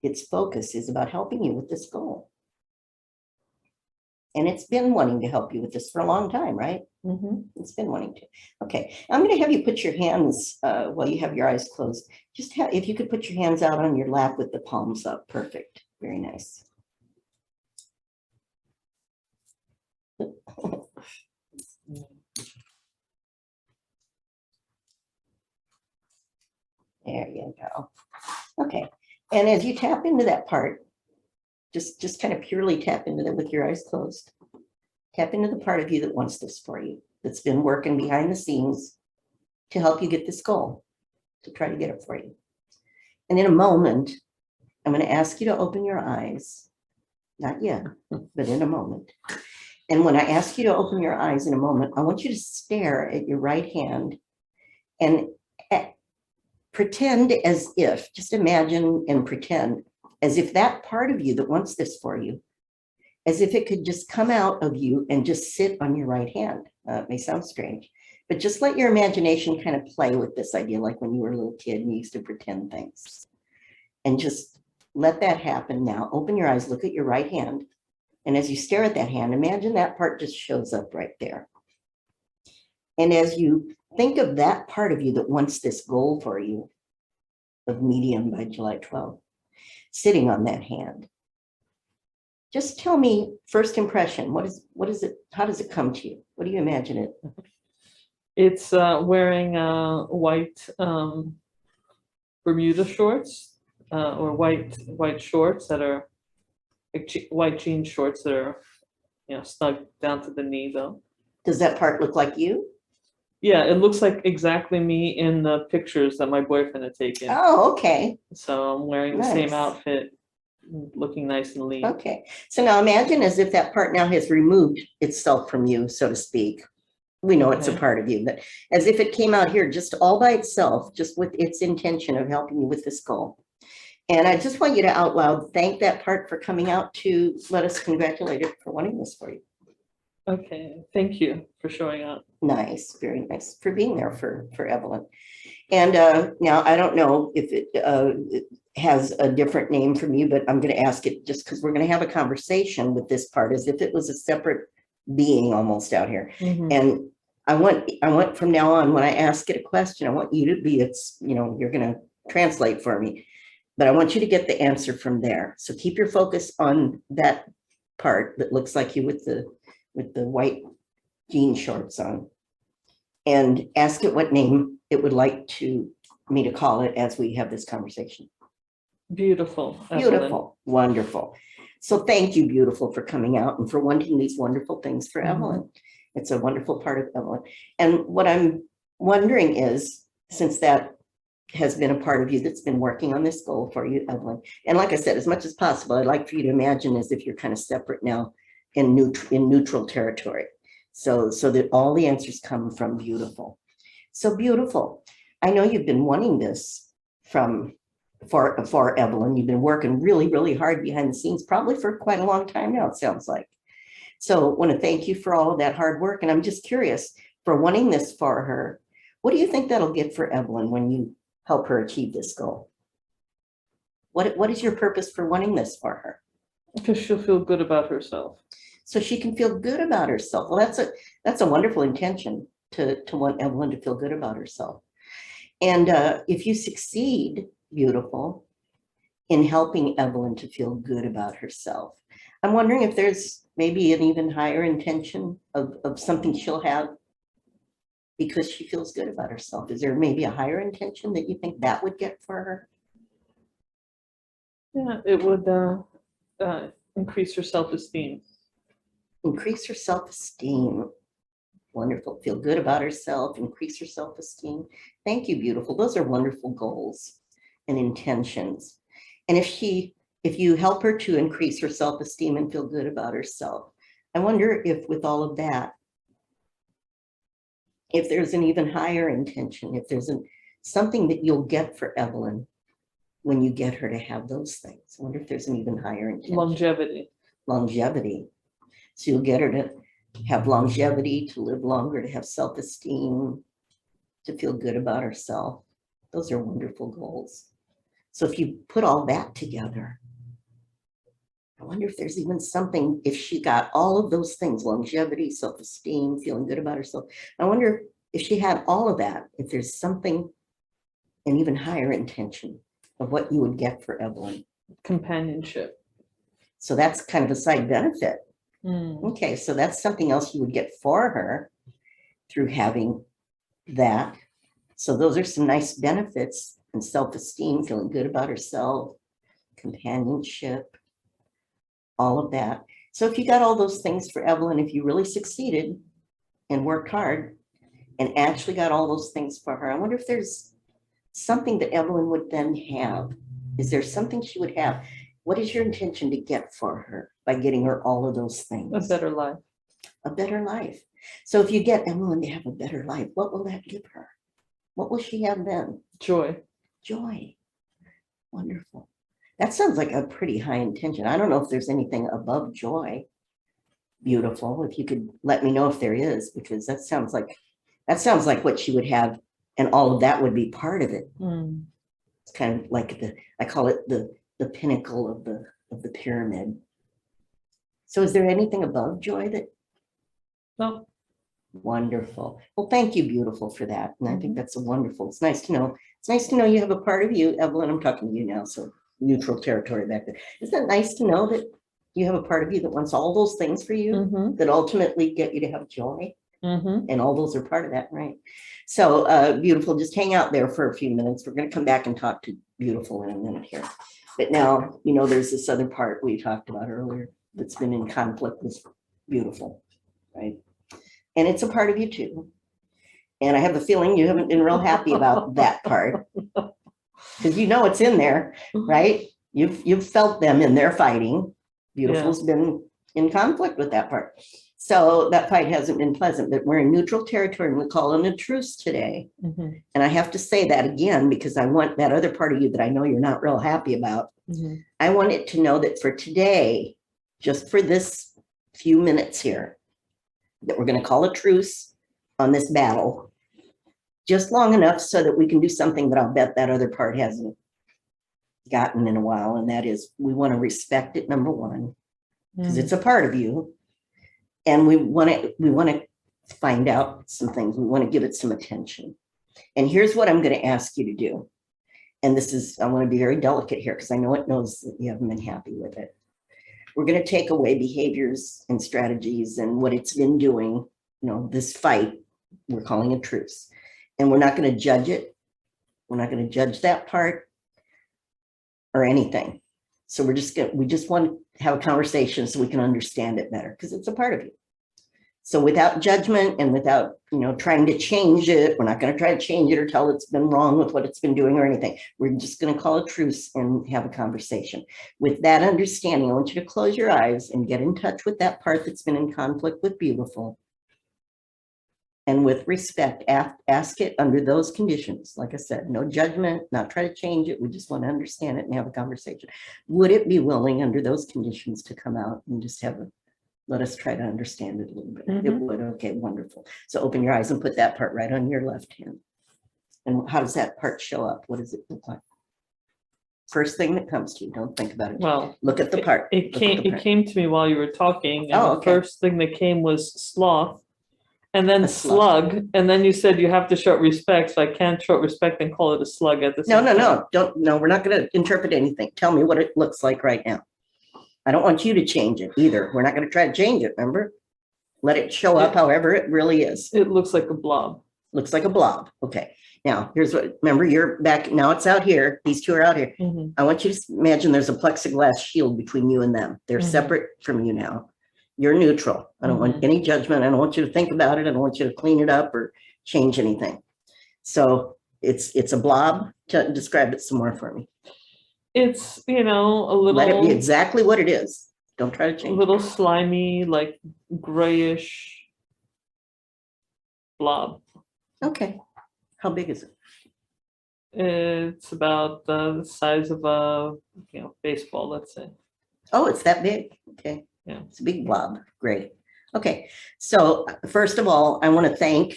its focus is about helping you with this goal. And it's been wanting to help you with this for a long time, right? It's been wanting to. Okay, I'm going to have you put your hands, while you have your eyes closed, if you could put your hands out on your lap with the palms up. Perfect. Very nice. There you go. Okay, and as you tap into that part, just kind of purely tap into that with your eyes closed. Tap into the part of you that wants this for you, that's been working behind the scenes to help you get this goal, to try to get it for you. And in a moment, I'm going to ask you to open your eyes. Not yet, but in a moment. And when I ask you to open your eyes in a moment, I want you to stare at your right hand and pretend as if, just imagine and pretend as if that part of you that wants this for you, as if it could just come out of you and just sit on your right hand. It may sound strange, but just let your imagination kind of play with this idea, like when you were a little kid and you used to pretend things. And just let that happen now. Open your eyes, look at your right hand. And as you stare at that hand, imagine that part just shows up right there. And as you think of that part of you that wants this goal for you of medium by July 12th, sitting on that hand, just tell me first impression. What is it? How does it come to you? What do you imagine it? It's wearing white Bermuda shorts or white shorts that are like white jean shorts that are snug down to the knee though. Does that part look like you? Yeah, it looks like exactly me in the pictures that my boyfriend had taken. Oh, okay. So I'm wearing the same outfit, looking nice and lean. Okay. So now imagine as if that part now has removed itself from you, so to speak. We know it's a part of you, but as if it came out here just all by itself, just with its intention of helping you with this goal. And I just want you to out loud thank that part for coming out to let us congratulate it for wanting this for you. Okay, thank you for showing up. Nice, very nice, for being there for Evelyn. And now I don't know if it has a different name from you, but I'm going to ask it just because we're going to have a conversation with this part as if it was a separate being almost out here. And I want from now on, when I ask it a question, I want you to be you're going to translate for me, but I want you to get the answer from there. So keep your focus on that part that looks like you with the white jean shorts on, and ask it what name it would like me to call it as we have this conversation. Beautiful. Beautiful. Evelyn. Wonderful. So thank you, beautiful, for coming out and for wanting these wonderful things for Evelyn. It's a wonderful part of Evelyn. And what I'm wondering is, since that has been a part of you that's been working on this goal for you, Evelyn, and like I said, as much as possible, I'd like for you to imagine as if you're kind of separate now in neutral territory. So that all the answers come from beautiful. So beautiful. I know you've been wanting this for Evelyn. You've been working really, really hard behind the scenes, probably for quite a long time now, it sounds like. So I want to thank you for all of that hard work. And I'm just curious, for wanting this for her, what do you think that'll get for Evelyn when you help her achieve this goal? What is your purpose for wanting this for her? Because she'll feel good about herself. So she can feel good about herself. Well, that's a wonderful intention to want Evelyn to feel good about herself. And if you succeed, beautiful, in helping Evelyn to feel good about herself, I'm wondering if there's maybe an even higher intention of something she'll have because she feels good about herself. Is there maybe a higher intention that you think that would get for her? Yeah, it would increase your self-esteem. Increase her self-esteem. Wonderful. Feel good about herself, increase her self-esteem. Thank you, beautiful. Those are wonderful goals and intentions. And if you help her to increase her self-esteem and feel good about herself, I wonder if with all of that, if there's an even higher intention, if there's something that you'll get for Evelyn when you get her to have those things. I wonder if there's an even higher intention. Longevity. Longevity. So you'll get her to have longevity, to live longer, to have self-esteem, to feel good about herself. Those are wonderful goals. So if you put all that together, I wonder if there's even something, if she got all of those things, longevity, self-esteem, feeling good about herself. I wonder if she had all of that, if there's something, an even higher intention of what you would get for Evelyn. Companionship. So that's kind of a side benefit. Mm. Okay, so that's something else you would get for her through having that. So those are some nice benefits, and self-esteem, feeling good about herself, companionship, all of that. So if you got all those things for Evelyn, if you really succeeded and worked hard and actually got all those things for her, I wonder if there's something that Evelyn would then have. Is there something she would have? What is your intention to get for her by getting her all of those things? A better life. A better life. So if you get Evelyn to have a better life, what will that give her? What will she have then? Joy. Joy. Wonderful. That sounds like a pretty high intention. I don't know if there's anything above joy. Beautiful. If you could let me know if there is, because that sounds like what she would have, and all of that would be part of it. Mm. It's kind of like I call it the pinnacle of the pyramid. So is there anything above joy that? No. Wonderful. Well, thank you, beautiful, for that. And I think that's a wonderful. It's nice to know. It's nice to know you have a part of you, Evelyn. I'm talking to you now, so neutral territory back there. Isn't it nice to know that you have a part of you that wants all those things for you that ultimately get you to have joy? And all those are part of that, right? So beautiful, just hang out there for a few minutes. We're going to come back and talk to beautiful in a minute here. But now, there's this other part we talked about earlier that's been in conflict with beautiful, right? And it's a part of you too. And I have a feeling you haven't been real happy about that part, because it's in there, right? You've felt them in there fighting. Beautiful's been in conflict with that part. So that fight hasn't been pleasant, but we're in neutral territory and we call in a truce today. And I have to say that again, because I want that other part of you that I know you're not real happy about. I want it to know that for today, just for this few minutes here, that we're going to call a truce on this battle, just long enough so that we can do something that I'll bet that other part hasn't gotten in a while. And that is, we want to respect it, number one, because it's a part of you. And we want to find out some things. We want to give it some attention. And here's what I'm going to ask you to do. And I want to be very delicate here, because I know it knows that you haven't been happy with it. We're going to take away behaviors and strategies and what it's been doing. This fight, we're calling a truce. And we're not going to judge it. We're not going to judge that part or anything. So we just want to have a conversation so we can understand it better, because it's a part of you. So without judgment and without, trying to change it, we're not going to try to change it or tell it's been wrong with what it's been doing or anything. We're just going to call a truce and have a conversation. With that understanding, I want you to close your eyes and get in touch with that part that's been in conflict with beautiful. And with respect, ask it under those conditions. Like I said, no judgment, not try to change it. We just want to understand it and have a conversation. Would it be willing under those conditions to come out and just let us try to understand it a little bit? It would. Okay, wonderful. So open your eyes and put that part right on your left hand. And how does that part show up? What does it look like? First thing that comes to you. Don't think about it. Well, look at the part. It came to me while you were talking. And the first thing that came was sloth. And then slug, and then you said you have to show respect, so I can't show respect and call it a slug at the same time. No, we're not going to interpret anything. Tell me what it looks like right now. I don't want you to change it either. We're not going to try to change it, remember? Let it show up however it really is. It looks like a blob. Looks like a blob, okay. Now, here's what, remember, you're back, now it's out here. These two are out here. Mhm. I want you to imagine there's a plexiglass shield between you and them. They're Mhm. separate from you now. You're neutral. I don't want any judgment. I don't want you to think about it. I don't want you to clean it up or change anything. So it's a blob. Describe it some more for me. It's, a Let it be little, exactly what it is. Don't try to a change it. little slimy, like grayish blob. Okay. How big is it? It's about the size of a, baseball, let's say. Oh, it's that big. Okay. Yeah. It's a big blob. Great. Okay. So first of all, I want to thank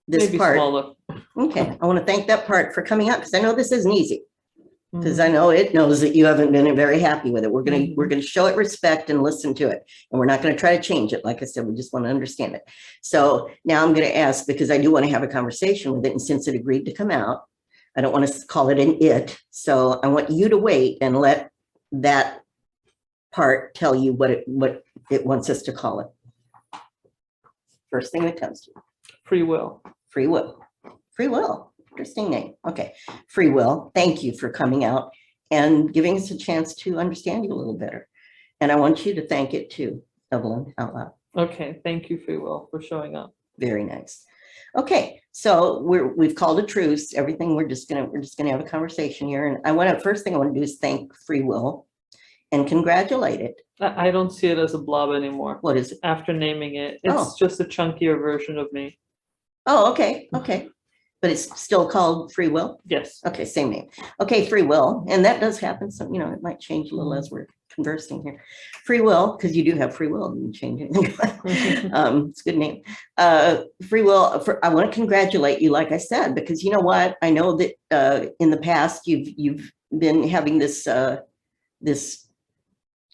this Maybe part. smaller. Okay. I want to thank that part for coming out because I know this isn't easy. Because Mhm. I know it knows that you haven't been very happy with it. We're gonna show it respect and listen to it. And we're not going to try to change it. Like I said, we just want to understand it. So now I'm going to ask, because I do want to have a conversation with it. And since it agreed to come out, I don't want to call it an it. So I want you to wait and let that part tell you what it wants us to call it. First thing that comes to you. Free will. Free will. Free will. Interesting name. Okay. Free will. Thank you for coming out and giving us a chance to understand you a little better. And I want you to thank it too, Evelyn, out loud. Okay. Thank you, free will, for showing up. Very nice. Okay. So we've called a truce. Everything we're just gonna have a conversation here. And first thing I want to do is thank free will and congratulate it. I don't see it as a blob anymore. What is it? After naming it, it's Oh. just a chunkier version of me. Oh, okay. Okay. But it's still called free will? Yes. Okay, same name. Okay, free will. And that does happen. So, it might change a little as we're conversing here. Free will, because you do have free will. You can change it. It's a good name. Free will. I want to congratulate you, like I said, because you know what? I know that in the past you've been having this this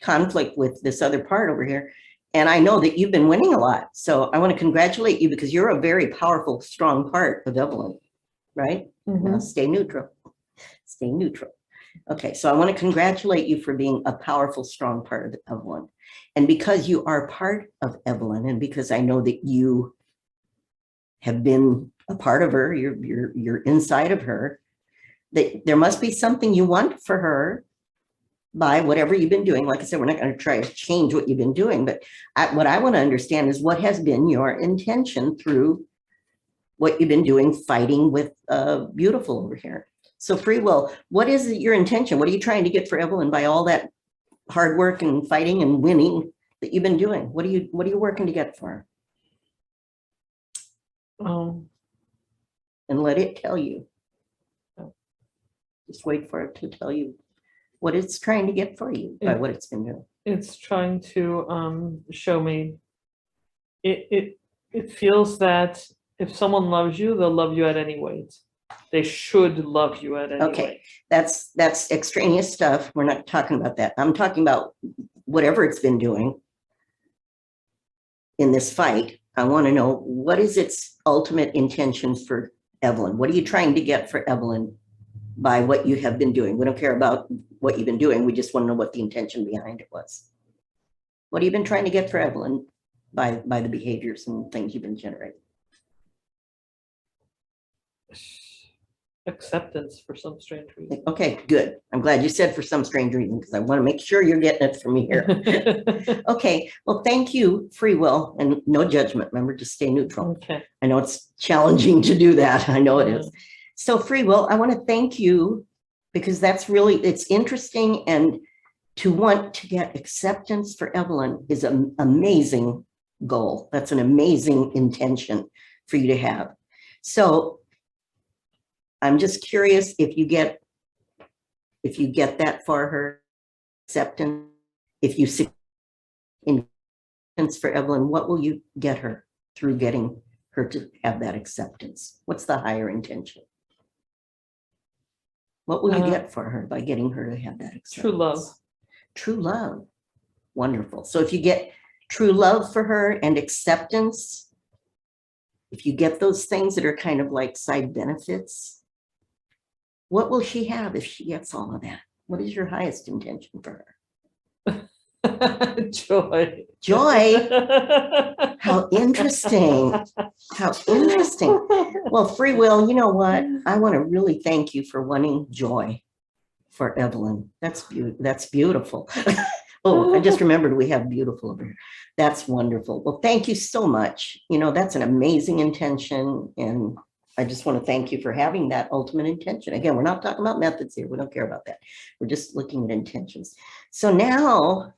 conflict with this other part over here. And I know that you've been winning a lot. So I want to congratulate you because you're a very powerful, strong part of Evelyn, right? Now stay neutral. Stay neutral. Okay, so I want to congratulate you for being a powerful, strong part of Evelyn. And because you are part of Evelyn, and because I know that you have been a part of her, you're inside of her, that there must be something you want for her by whatever you've been doing. Like I said, we're not going to try to change what you've been doing, but what I want to understand is what has been your intention through what you've been doing, fighting with Beautiful over here. So free will, what is your intention? What are you trying to get for Evelyn by all that hard work and fighting and winning that you've been doing? What are you working to get for her? And let it tell you. Just wait for it to tell you what it's trying to get for you by what it's been doing. It's trying to show me. It feels that if someone loves you, they'll love you at any weight. They should love you at any Okay, weight. that's extraneous stuff. We're not talking about that. I'm talking about whatever it's been doing in this fight. I want to know, what is its ultimate intention for Evelyn? What are you trying to get for Evelyn by what you have been doing? We don't care about what you've been doing. We just want to know what the intention behind it was. What have you been trying to get for Evelyn by the behaviors and things you've been generating? Acceptance for some strange reason. Okay, good. I'm glad you said for some strange reason, because I want to make sure you're getting it from me here. Okay, well, thank you, free will, and no judgment. Remember, just stay neutral. Okay. I know it's challenging to do that. I know it is. So free will, I want to thank you because that's really, it's interesting, and to want to get acceptance for Evelyn is an amazing goal. That's an amazing intention for you to have. So I'm just curious if you get that for her, acceptance, if you see acceptance for Evelyn, what will you get her through getting her to have that acceptance? What's the higher intention? What will you get for her by getting her to have that acceptance? True love. True love. Wonderful. So if you get true love for her and acceptance, if you get those things that are kind of like side benefits, what will she have if she gets all of that? What is your highest intention for her? Joy. Joy? How interesting. How interesting. Well, free will, you know what? I want to really thank you for wanting joy for Evelyn. That's beautiful. Oh, I just remembered we have beautiful over here. That's wonderful. Well, thank you so much. You know, that's an amazing intention. And I just want to thank you for having that ultimate intention. Again, we're not talking about methods here. We don't care about that. We're just looking at intentions. So now,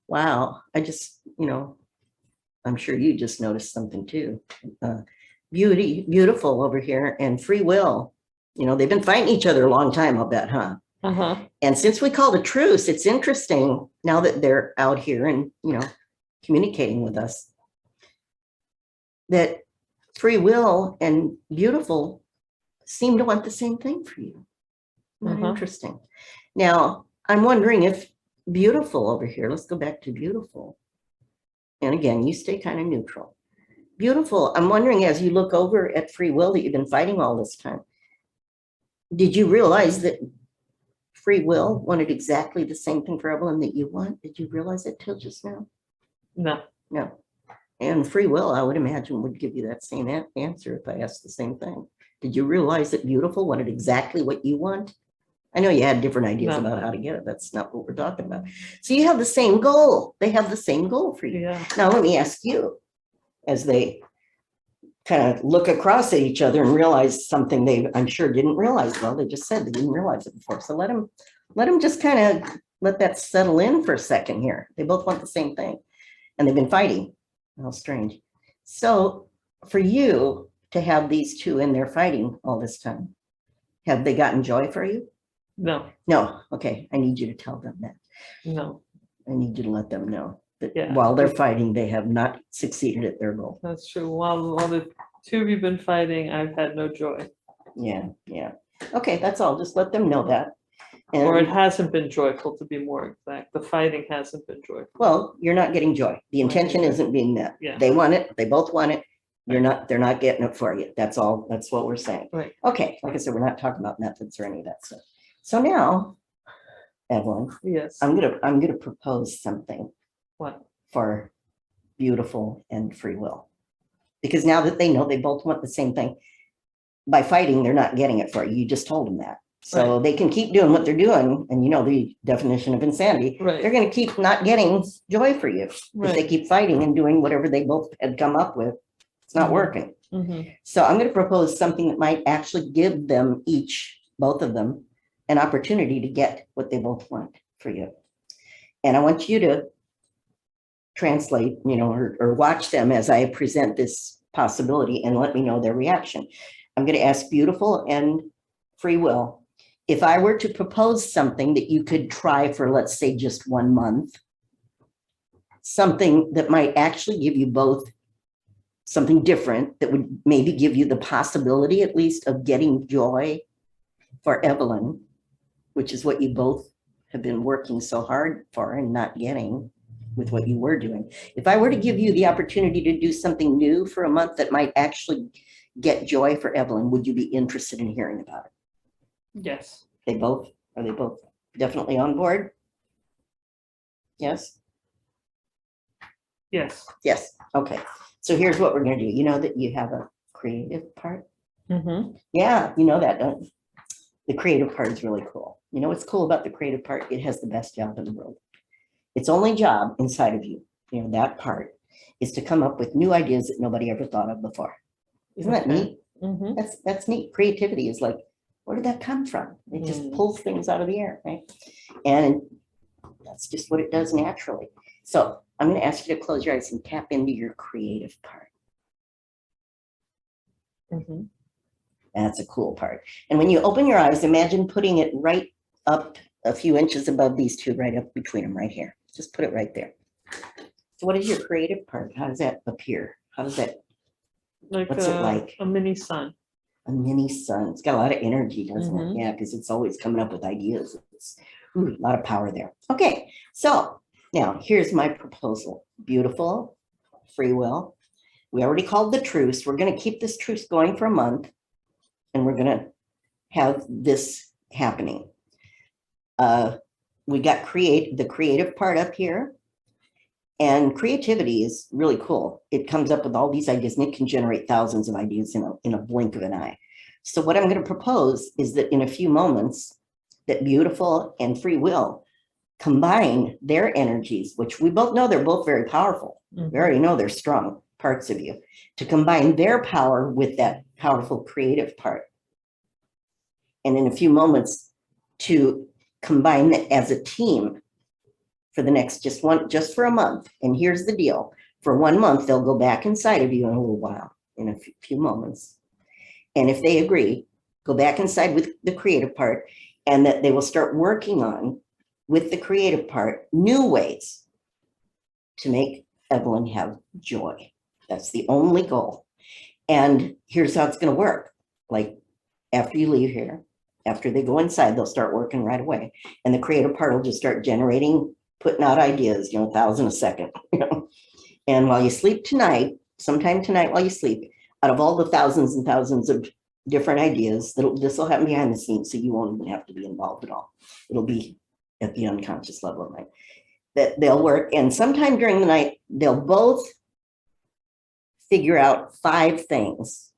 wow, I just, you know, I'm sure you just noticed something too. Beautiful over here, and free will. You know, they've been fighting each other a long time, I'll bet, huh? And since we called a truce, it's interesting now that they're out here and, you know, communicating with us, that free will and beautiful seem to want the same thing for you. Interesting. Now, I'm wondering if beautiful over here, let's go back to beautiful. And again, you stay kind of neutral. Beautiful, I'm wondering, as you look over at free will that you've been fighting all this time, did you realize that free will wanted exactly the same thing for Evelyn that you want? Did you realize it till just now? No. No. And free will, I would imagine, would give you that same answer if I asked the same thing. Did you realize that beautiful wanted exactly what you want? I know you had different ideas about how to get it. That's not what we're talking about. So you have the same goal. They have the same goal for you. Yeah. Now, let me ask you, as they kind of look across at each other and realize something they, I'm sure, didn't realize. Well, they just said they didn't realize it before. So let them just kind of let that settle in for a second here. They both want the same thing, and they've been fighting. How strange. So for you to have these two in there fighting all this time, have they gotten joy for you? No. No. Okay. I need you to tell them that. No. I need you to let them know that Yeah. while they're fighting, they have not succeeded at their goal. That's true. While the two of you been fighting, I've had no joy. Yeah. Yeah. Okay. That's all. Just let them know that. And, Or it hasn't been joyful, to be more exact. The fighting hasn't been joyful. well, you're not getting joy. The intention isn't being met. Yeah. They want it. They both want it. They're not getting it for you. That's all. That's what we're saying. Right. Okay. Like I said, we're not talking about methods or any of that stuff. So now, Evelyn, Yes. I'm gonna propose something What? for beautiful and free will, because now that they know they both want the same thing, by fighting, they're not getting it for you. You just told them that. So they can keep doing what they're doing. And you know the definition of insanity. Right. They're going to keep not getting joy for you. If they keep fighting and doing whatever they both had come up with, it's not working. So I'm going to propose something that might actually give them each, both of them, an opportunity to get what they both want for you. And I want you to translate, you know, or watch them as I present this possibility and let me know their reaction. I'm going to ask beautiful and free will. If I were to propose something that you could try for, let's say, just 1 month, something that might actually give you both something different, that would maybe give you the possibility, at least, of getting joy for Evelyn, which is what you both have been working so hard for and not getting with what you were doing. If I were to give you the opportunity to do something new for a month that might actually get joy for Evelyn, would you be interested in hearing about it? Yes. Are they both definitely on board? Yes? Yes. Yes. Okay. So here's what we're going to do. You know that you have a creative part? Yeah, you know that, don't you? The creative part is really cool. You know what's cool about the creative part? It has the best job in the world. Its only job inside of you, you know, that part, is to come up with new ideas that nobody ever thought of before. Isn't that neat? That's neat. Creativity is like, where did that come from? It just pulls things out of the air, right? And that's just what it does naturally. So I'm going to ask you to close your eyes and tap into your creative part. That's a cool part. And when you open your eyes, imagine putting it right up a few inches above these two, right up between them, right here. Just put it right there. So what is your creative part? How does that appear? How does that, what's it like? A mini sun. A mini sun. It's got a lot of energy, doesn't it? Yeah, because it's always coming up with ideas. It's a lot of power there. Okay, so now here's my proposal. Beautiful, free will. We already called the truce. We're going to keep this truce going for a month, and we're going to have this happening. The we got the creative part up here. And creativity is really cool. It comes up with all these ideas and it can generate thousands of ideas in a blink of an eye. So what I'm going to propose is that in a few moments, that beautiful and free will combine their energies, which we both know they're both very powerful. We already know they're strong parts of you, to combine their power with that powerful creative part. And in a few moments, to combine it as a team for the next just for a month. And here's the deal. For 1 month, they'll go back inside of you in a little while, in a few moments. And if they agree, go back inside with the creative part, and that they will start working on, with the creative part, new ways to make Evelyn have joy. That's the only goal. And here's how it's going to work. Like after you leave here, after they go inside, they'll start working right away. And the creative part will just start generating, putting out ideas, 1,000 a second. And while you sleep tonight, sometime tonight while you sleep, out of all the thousands and thousands of different ideas, this will happen behind the scenes, so you won't even have to be involved at all. It'll be at the unconscious level of mind. That they'll work, and sometime during the night, they'll both figure out 5 things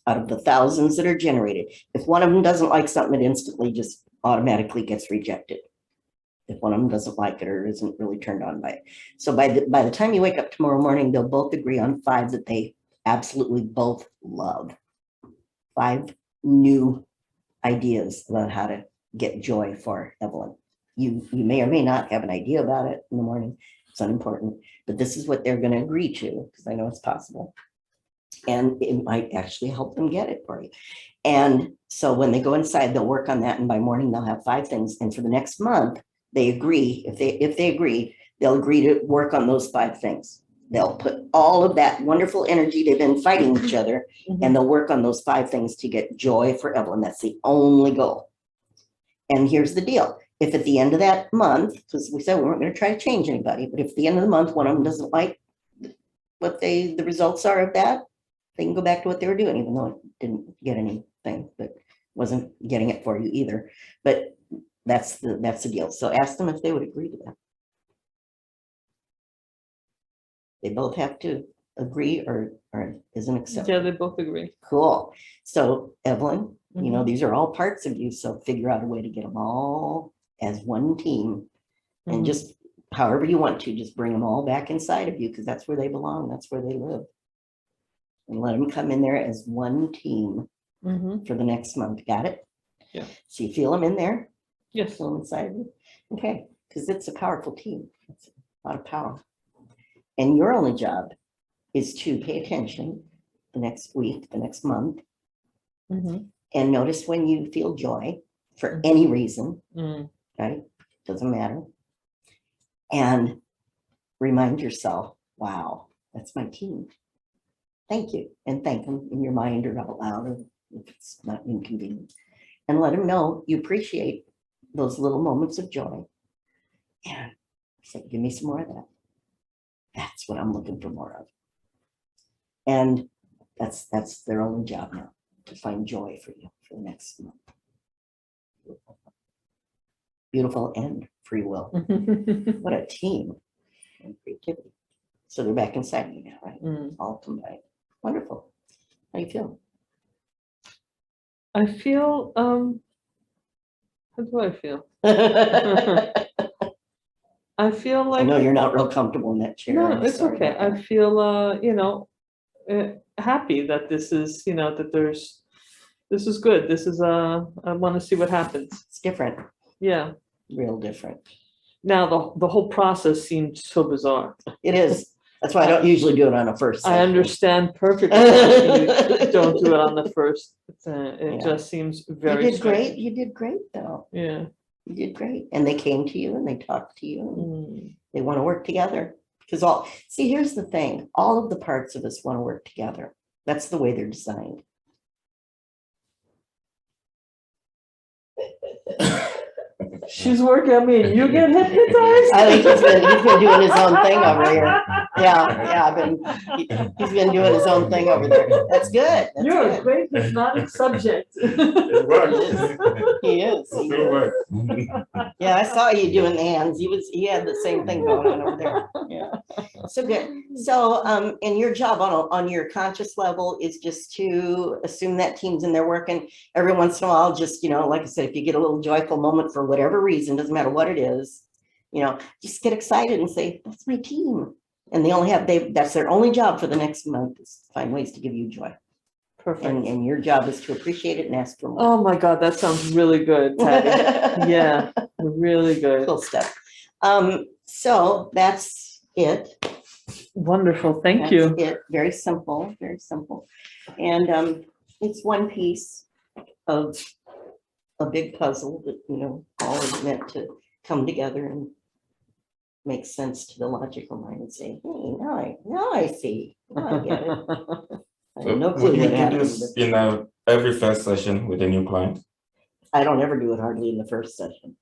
out of the thousands that are generated. If one of them doesn't like something, it instantly just automatically gets rejected. If one of them doesn't like it or isn't really turned on by it. So by the time you wake up tomorrow morning, they'll both agree on 5 that they absolutely both love. 5 new ideas about how to get joy for Evelyn. You may or may not have an idea about it in the morning. It's unimportant, but this is what they're going to agree to, because I know it's possible. And it might actually help them get it for you. And so when they go inside, they'll work on that. And by morning, they'll have 5 things. And for the next month, they agree. If they agree, they'll agree to work on those 5 things. They'll put all of that wonderful energy they've been fighting each other, and they'll work on those 5 things to get joy for Evelyn. That's the only goal. And here's the deal. If at the end of that month, because we said we weren't going to try to change anybody, but if at the end of the month, one of them doesn't like what the results are of that, they can go back to what they were doing, even though it didn't get anything, but wasn't getting it for you either. But that's the deal. So ask them if they would agree to that. They both have to agree or isn't accepted. Yeah, they both agree. Cool. So Evelyn, these are all parts of you. So figure out a way to get them all as one team, and just however you want to, just bring them all back inside of you, because that's where they belong. That's where they live. And let them come in there as one team for the next month. Got it? Yeah. So you feel them in there? Yes. Feel them inside of you? Okay. Because it's a powerful team. It's a lot of power. And your only job is to pay attention the next week, the next month, and notice when you feel joy for any reason, right? Doesn't matter. And remind yourself, wow, that's my team. Thank you. And thank them in your mind or out loud, or if it's not inconvenient. And let them know you appreciate those little moments of joy. And say, give me some more of that. That's what I'm looking for more of. And that's their only job now, to find joy for you for the next month. Beautiful and free will. What a team and creativity. So they're back inside you now, right? All combined. Wonderful. How do you feel? I feel, how do I feel? I feel like, I know you're not real comfortable in that chair. no, I'm it's sorry okay. about I that. feel, happy that this is, that this is good. This is, I want to see what happens. It's different, Yeah. real different. Now, the whole process seems so bizarre. It is. That's why I don't usually do it on a first I session. understand perfectly why you don't do it on the first. It Yeah. just seems You very did strange. great. You did great, though. Yeah. You did great. And they came to you and they talked to you. And they want to work together. Because here's the thing. All of the parts of us want to work together. That's the way they're designed. She's working on me and you get hypnotized? I think he's been doing his own thing over here. He's been doing his own thing over there. That's good. That's You're good. a great hypnotic subject. It works. He is. He Still is. works. Yeah, I saw you doing the hands. He had the same thing going on over there. Yeah. So good. So, and your job on your conscious level is just to assume that team's in there working every once in a while. Just, like I said, if you get a little joyful moment for whatever reason, doesn't matter what it is, just get excited and say, that's my team. And that's their only job for the next month is to find ways to give you joy. Perfect. And your job is to appreciate it and ask for more. Oh my God, that sounds really good, Patty. Yeah, really good. Cool stuff. So that's it. Wonderful. Thank That's you. it. Very simple, very simple. And it's one piece of a big puzzle that, all is meant to come together and make sense to the logical mind and say, hey, now I see. Now I get it. I So have no would clue you what do happened. this in every first session with a new client? I don't ever do it hardly in the first session.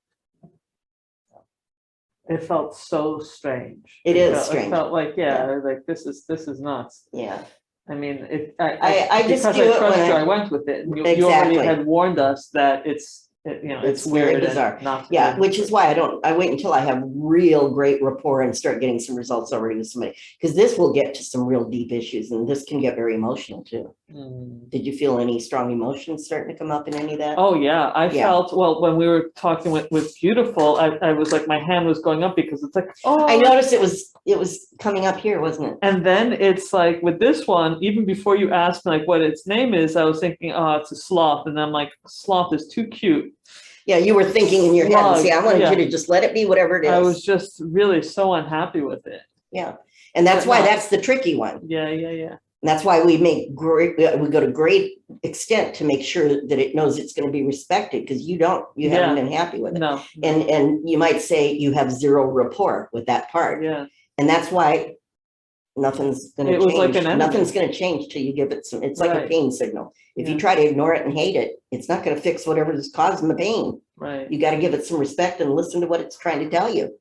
It felt so strange. It is It strange. felt like, like this is nuts. Yeah. I mean, I just because do I it trust when you, I- I went with it. And you Exactly. already had warned us that it's It's weird very and bizarre. not to Yeah, do. which is why I wait until I have real great rapport and start getting some results already with somebody, because this will get to some real deep issues and this can get very emotional too. Mm. Did you feel any strong emotions starting to come up in any of that? Oh yeah, I Yeah. felt, well, when we were talking with Beautiful, I was like, my hand was going up because it's like, oh. I noticed it was coming up here, wasn't it? And then it's like with this one, even before you asked me like what its name is, I was thinking, oh, it's a sloth. And I'm like, sloth is too cute. Yeah, you were thinking in your head, and see, I wanted Yeah. you to just let it be whatever it is. I was just really so unhappy with it. Yeah, and that's But why no. that's the tricky one. Yeah. And that's why we go to great extent to make sure that it knows it's going to be respected, because you haven't been happy with it. No. And you might say you have zero rapport with that part. Yeah. And that's why nothing's going to It change. was like an enemy. Nothing's going to change till you give it some, it's like a Right. pain signal. If you Yeah. try to ignore it and hate it, it's not going to fix whatever is causing the pain. Right. You got to give it some respect and listen to what it's trying to tell you.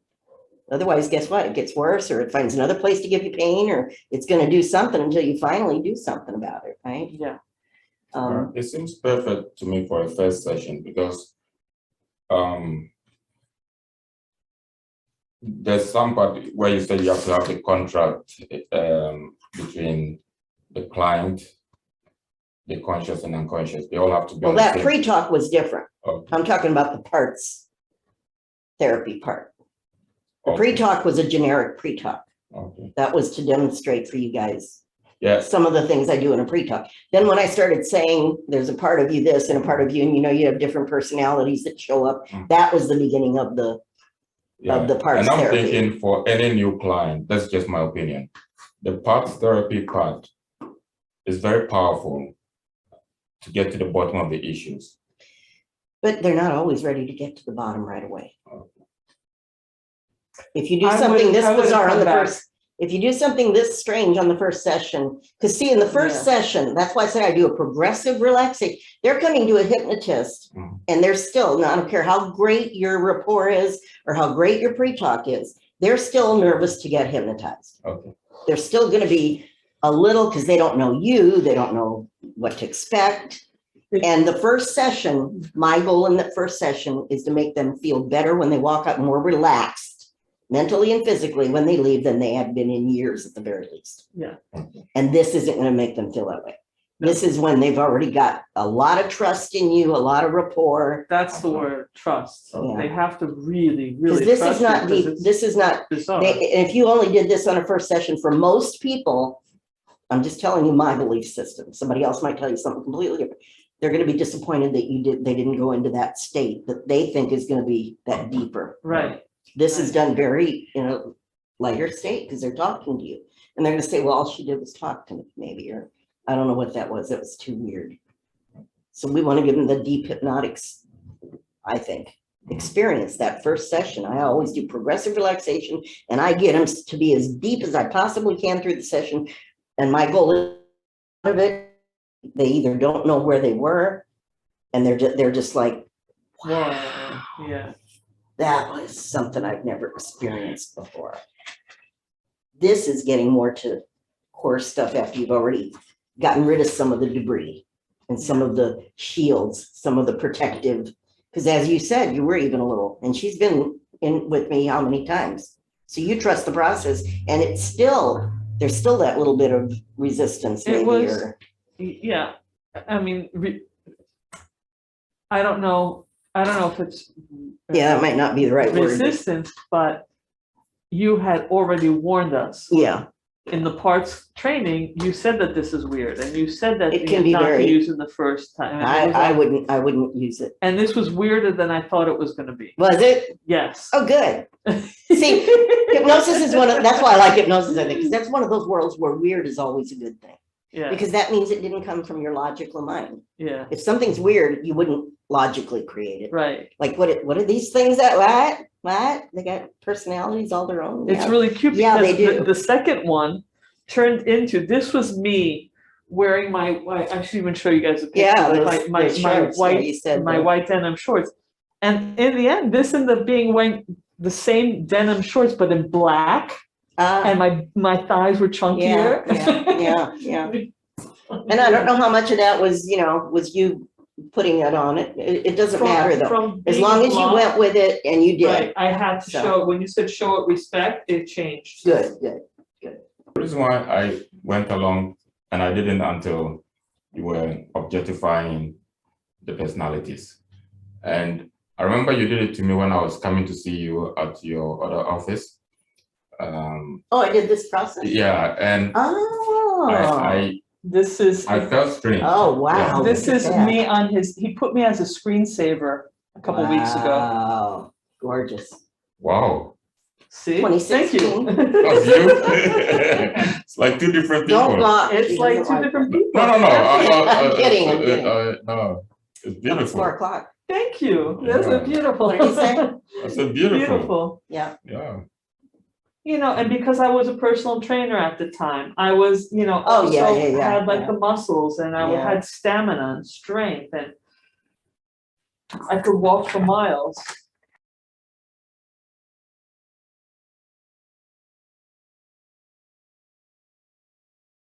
Otherwise, guess what? It gets worse, or it finds another place to give you pain, or it's going to do something until you finally do something about it, right? Yeah. It seems perfect to me for a first session because there's some part where you said you have to have the contract between the client, the conscious and unconscious. They all have to be Well, on the that same- pre-talk was different. Okay. I'm talking about the parts therapy part. The Okay. pre-talk was a generic pre-talk. Okay. That was to demonstrate for you guys Yes. some of the things I do in a pre-talk. Then when I started saying there's a part of you this and a part of you, and you have different personalities that show up, that was the beginning of the parts And I'm therapy. thinking for any new client, that's just my opinion. The parts therapy part is very powerful to get to the bottom of the issues. But they're not always ready to get to the bottom right away. Okay. If you do I something wouldn't- this I wouldn't bizarre on come the back. first, if you do something this strange on the first session, because see, in the first Yeah. session, that's why I said I do a progressive relaxation. They're coming to a hypnotist and they're still, I don't care how great your rapport is or how great your pre-talk is, they're still nervous to get hypnotized. Okay. They're still going to be a little, because they don't know you, they don't know what to expect. And the first session, my goal in that first session is to make them feel better when they walk out, more relaxed, mentally and physically when they leave than they had been in years at the very least. Yeah. And this isn't going to make them feel that way. This is when they've already got a lot of trust in you, a lot of rapport. That's the word, trust. Yeah. They have to really, Because really this trust is not you, 'cause deep. it's This is not, bizarre. if you only did this on a first session, for most people, I'm just telling you my belief system. Somebody else might tell you something completely different. They're going to be disappointed that they didn't go into that state that they think is going to be that deeper. Right. This is done very, lighter state because they're talking to you. And they're going to say, well, all she did was talk to me, maybe, or I don't know what that was. It was too weird. So we want to give them the deep hypnotics, I think, experience that first session. I always do progressive relaxation and I get them to be as deep as I possibly can through the session. And my goal is of it, they either don't know where they were and they're just like, Wow. Yeah. That was something I've never experienced before. This is getting more to core stuff after you've already gotten rid of some of the debris and some of the shields, some of the protective, because as you said, you were even a little, and she's been in with me how many times? So you trust the process, and it's still, there's still that little bit of resistance It maybe, was- or, Yeah, I mean, I don't know if it's. yeah, that might not be the right word. Resistance, but you had already warned us. Yeah, In the parts training, you said that this is weird, and you said that It can be not to very- use it the first time. and it was I like- wouldn't use it. And this was weirder than I thought it was gonna be. Was it? Yes. Oh, good. See, hypnosis is that's why I like hypnosis, I think, because that's one of those worlds where weird is always a good thing. Yeah, Because that means it didn't come from your logical mind. yeah, If something's weird, you wouldn't logically create it. right. Like, what are these things that, what? They got personalities all their own? It's Yeah. really cute Yeah, they because do. the second one turned into, this was me wearing I should even show you guys a picture. Yeah, like those- my those shorts, yeah, you said my that. white denim shorts. And in the end, this ended up being wearing the same denim shorts, but in black, and my thighs were chunkier. Yeah. And I don't know how much of that was, was you putting it on it. It doesn't matter though. As long as you went with it and you did. Right, I had to So. show, when you said show it respect, it changed. Good. The reason why I went along, and I didn't until you were objectifying the personalities. And I remember you did it to me when I was coming to see you at your other office. Oh, I did this process? Yeah, and Oh. This is, I felt strange. Oh, wow. this look at is that. me on he put me as a screensaver a couple weeks ago. Wow. Gorgeous. Wow. See? Thank 2016. you. That's you. It's like two different people. Don't block. It's She like doesn't two different that. people. No. I'm kidding, I'm kidding. No, it's Oh, it's beautiful. 4:00. Thank you. That's Yeah. a beautiful. What did you say? I said beautiful. Beautiful. Yeah. Yeah. And because I was a personal trainer at the time, I was, Oh, yeah, also yeah, had like yeah. the muscles, and I Yeah. had stamina and strength, and I could walk for miles.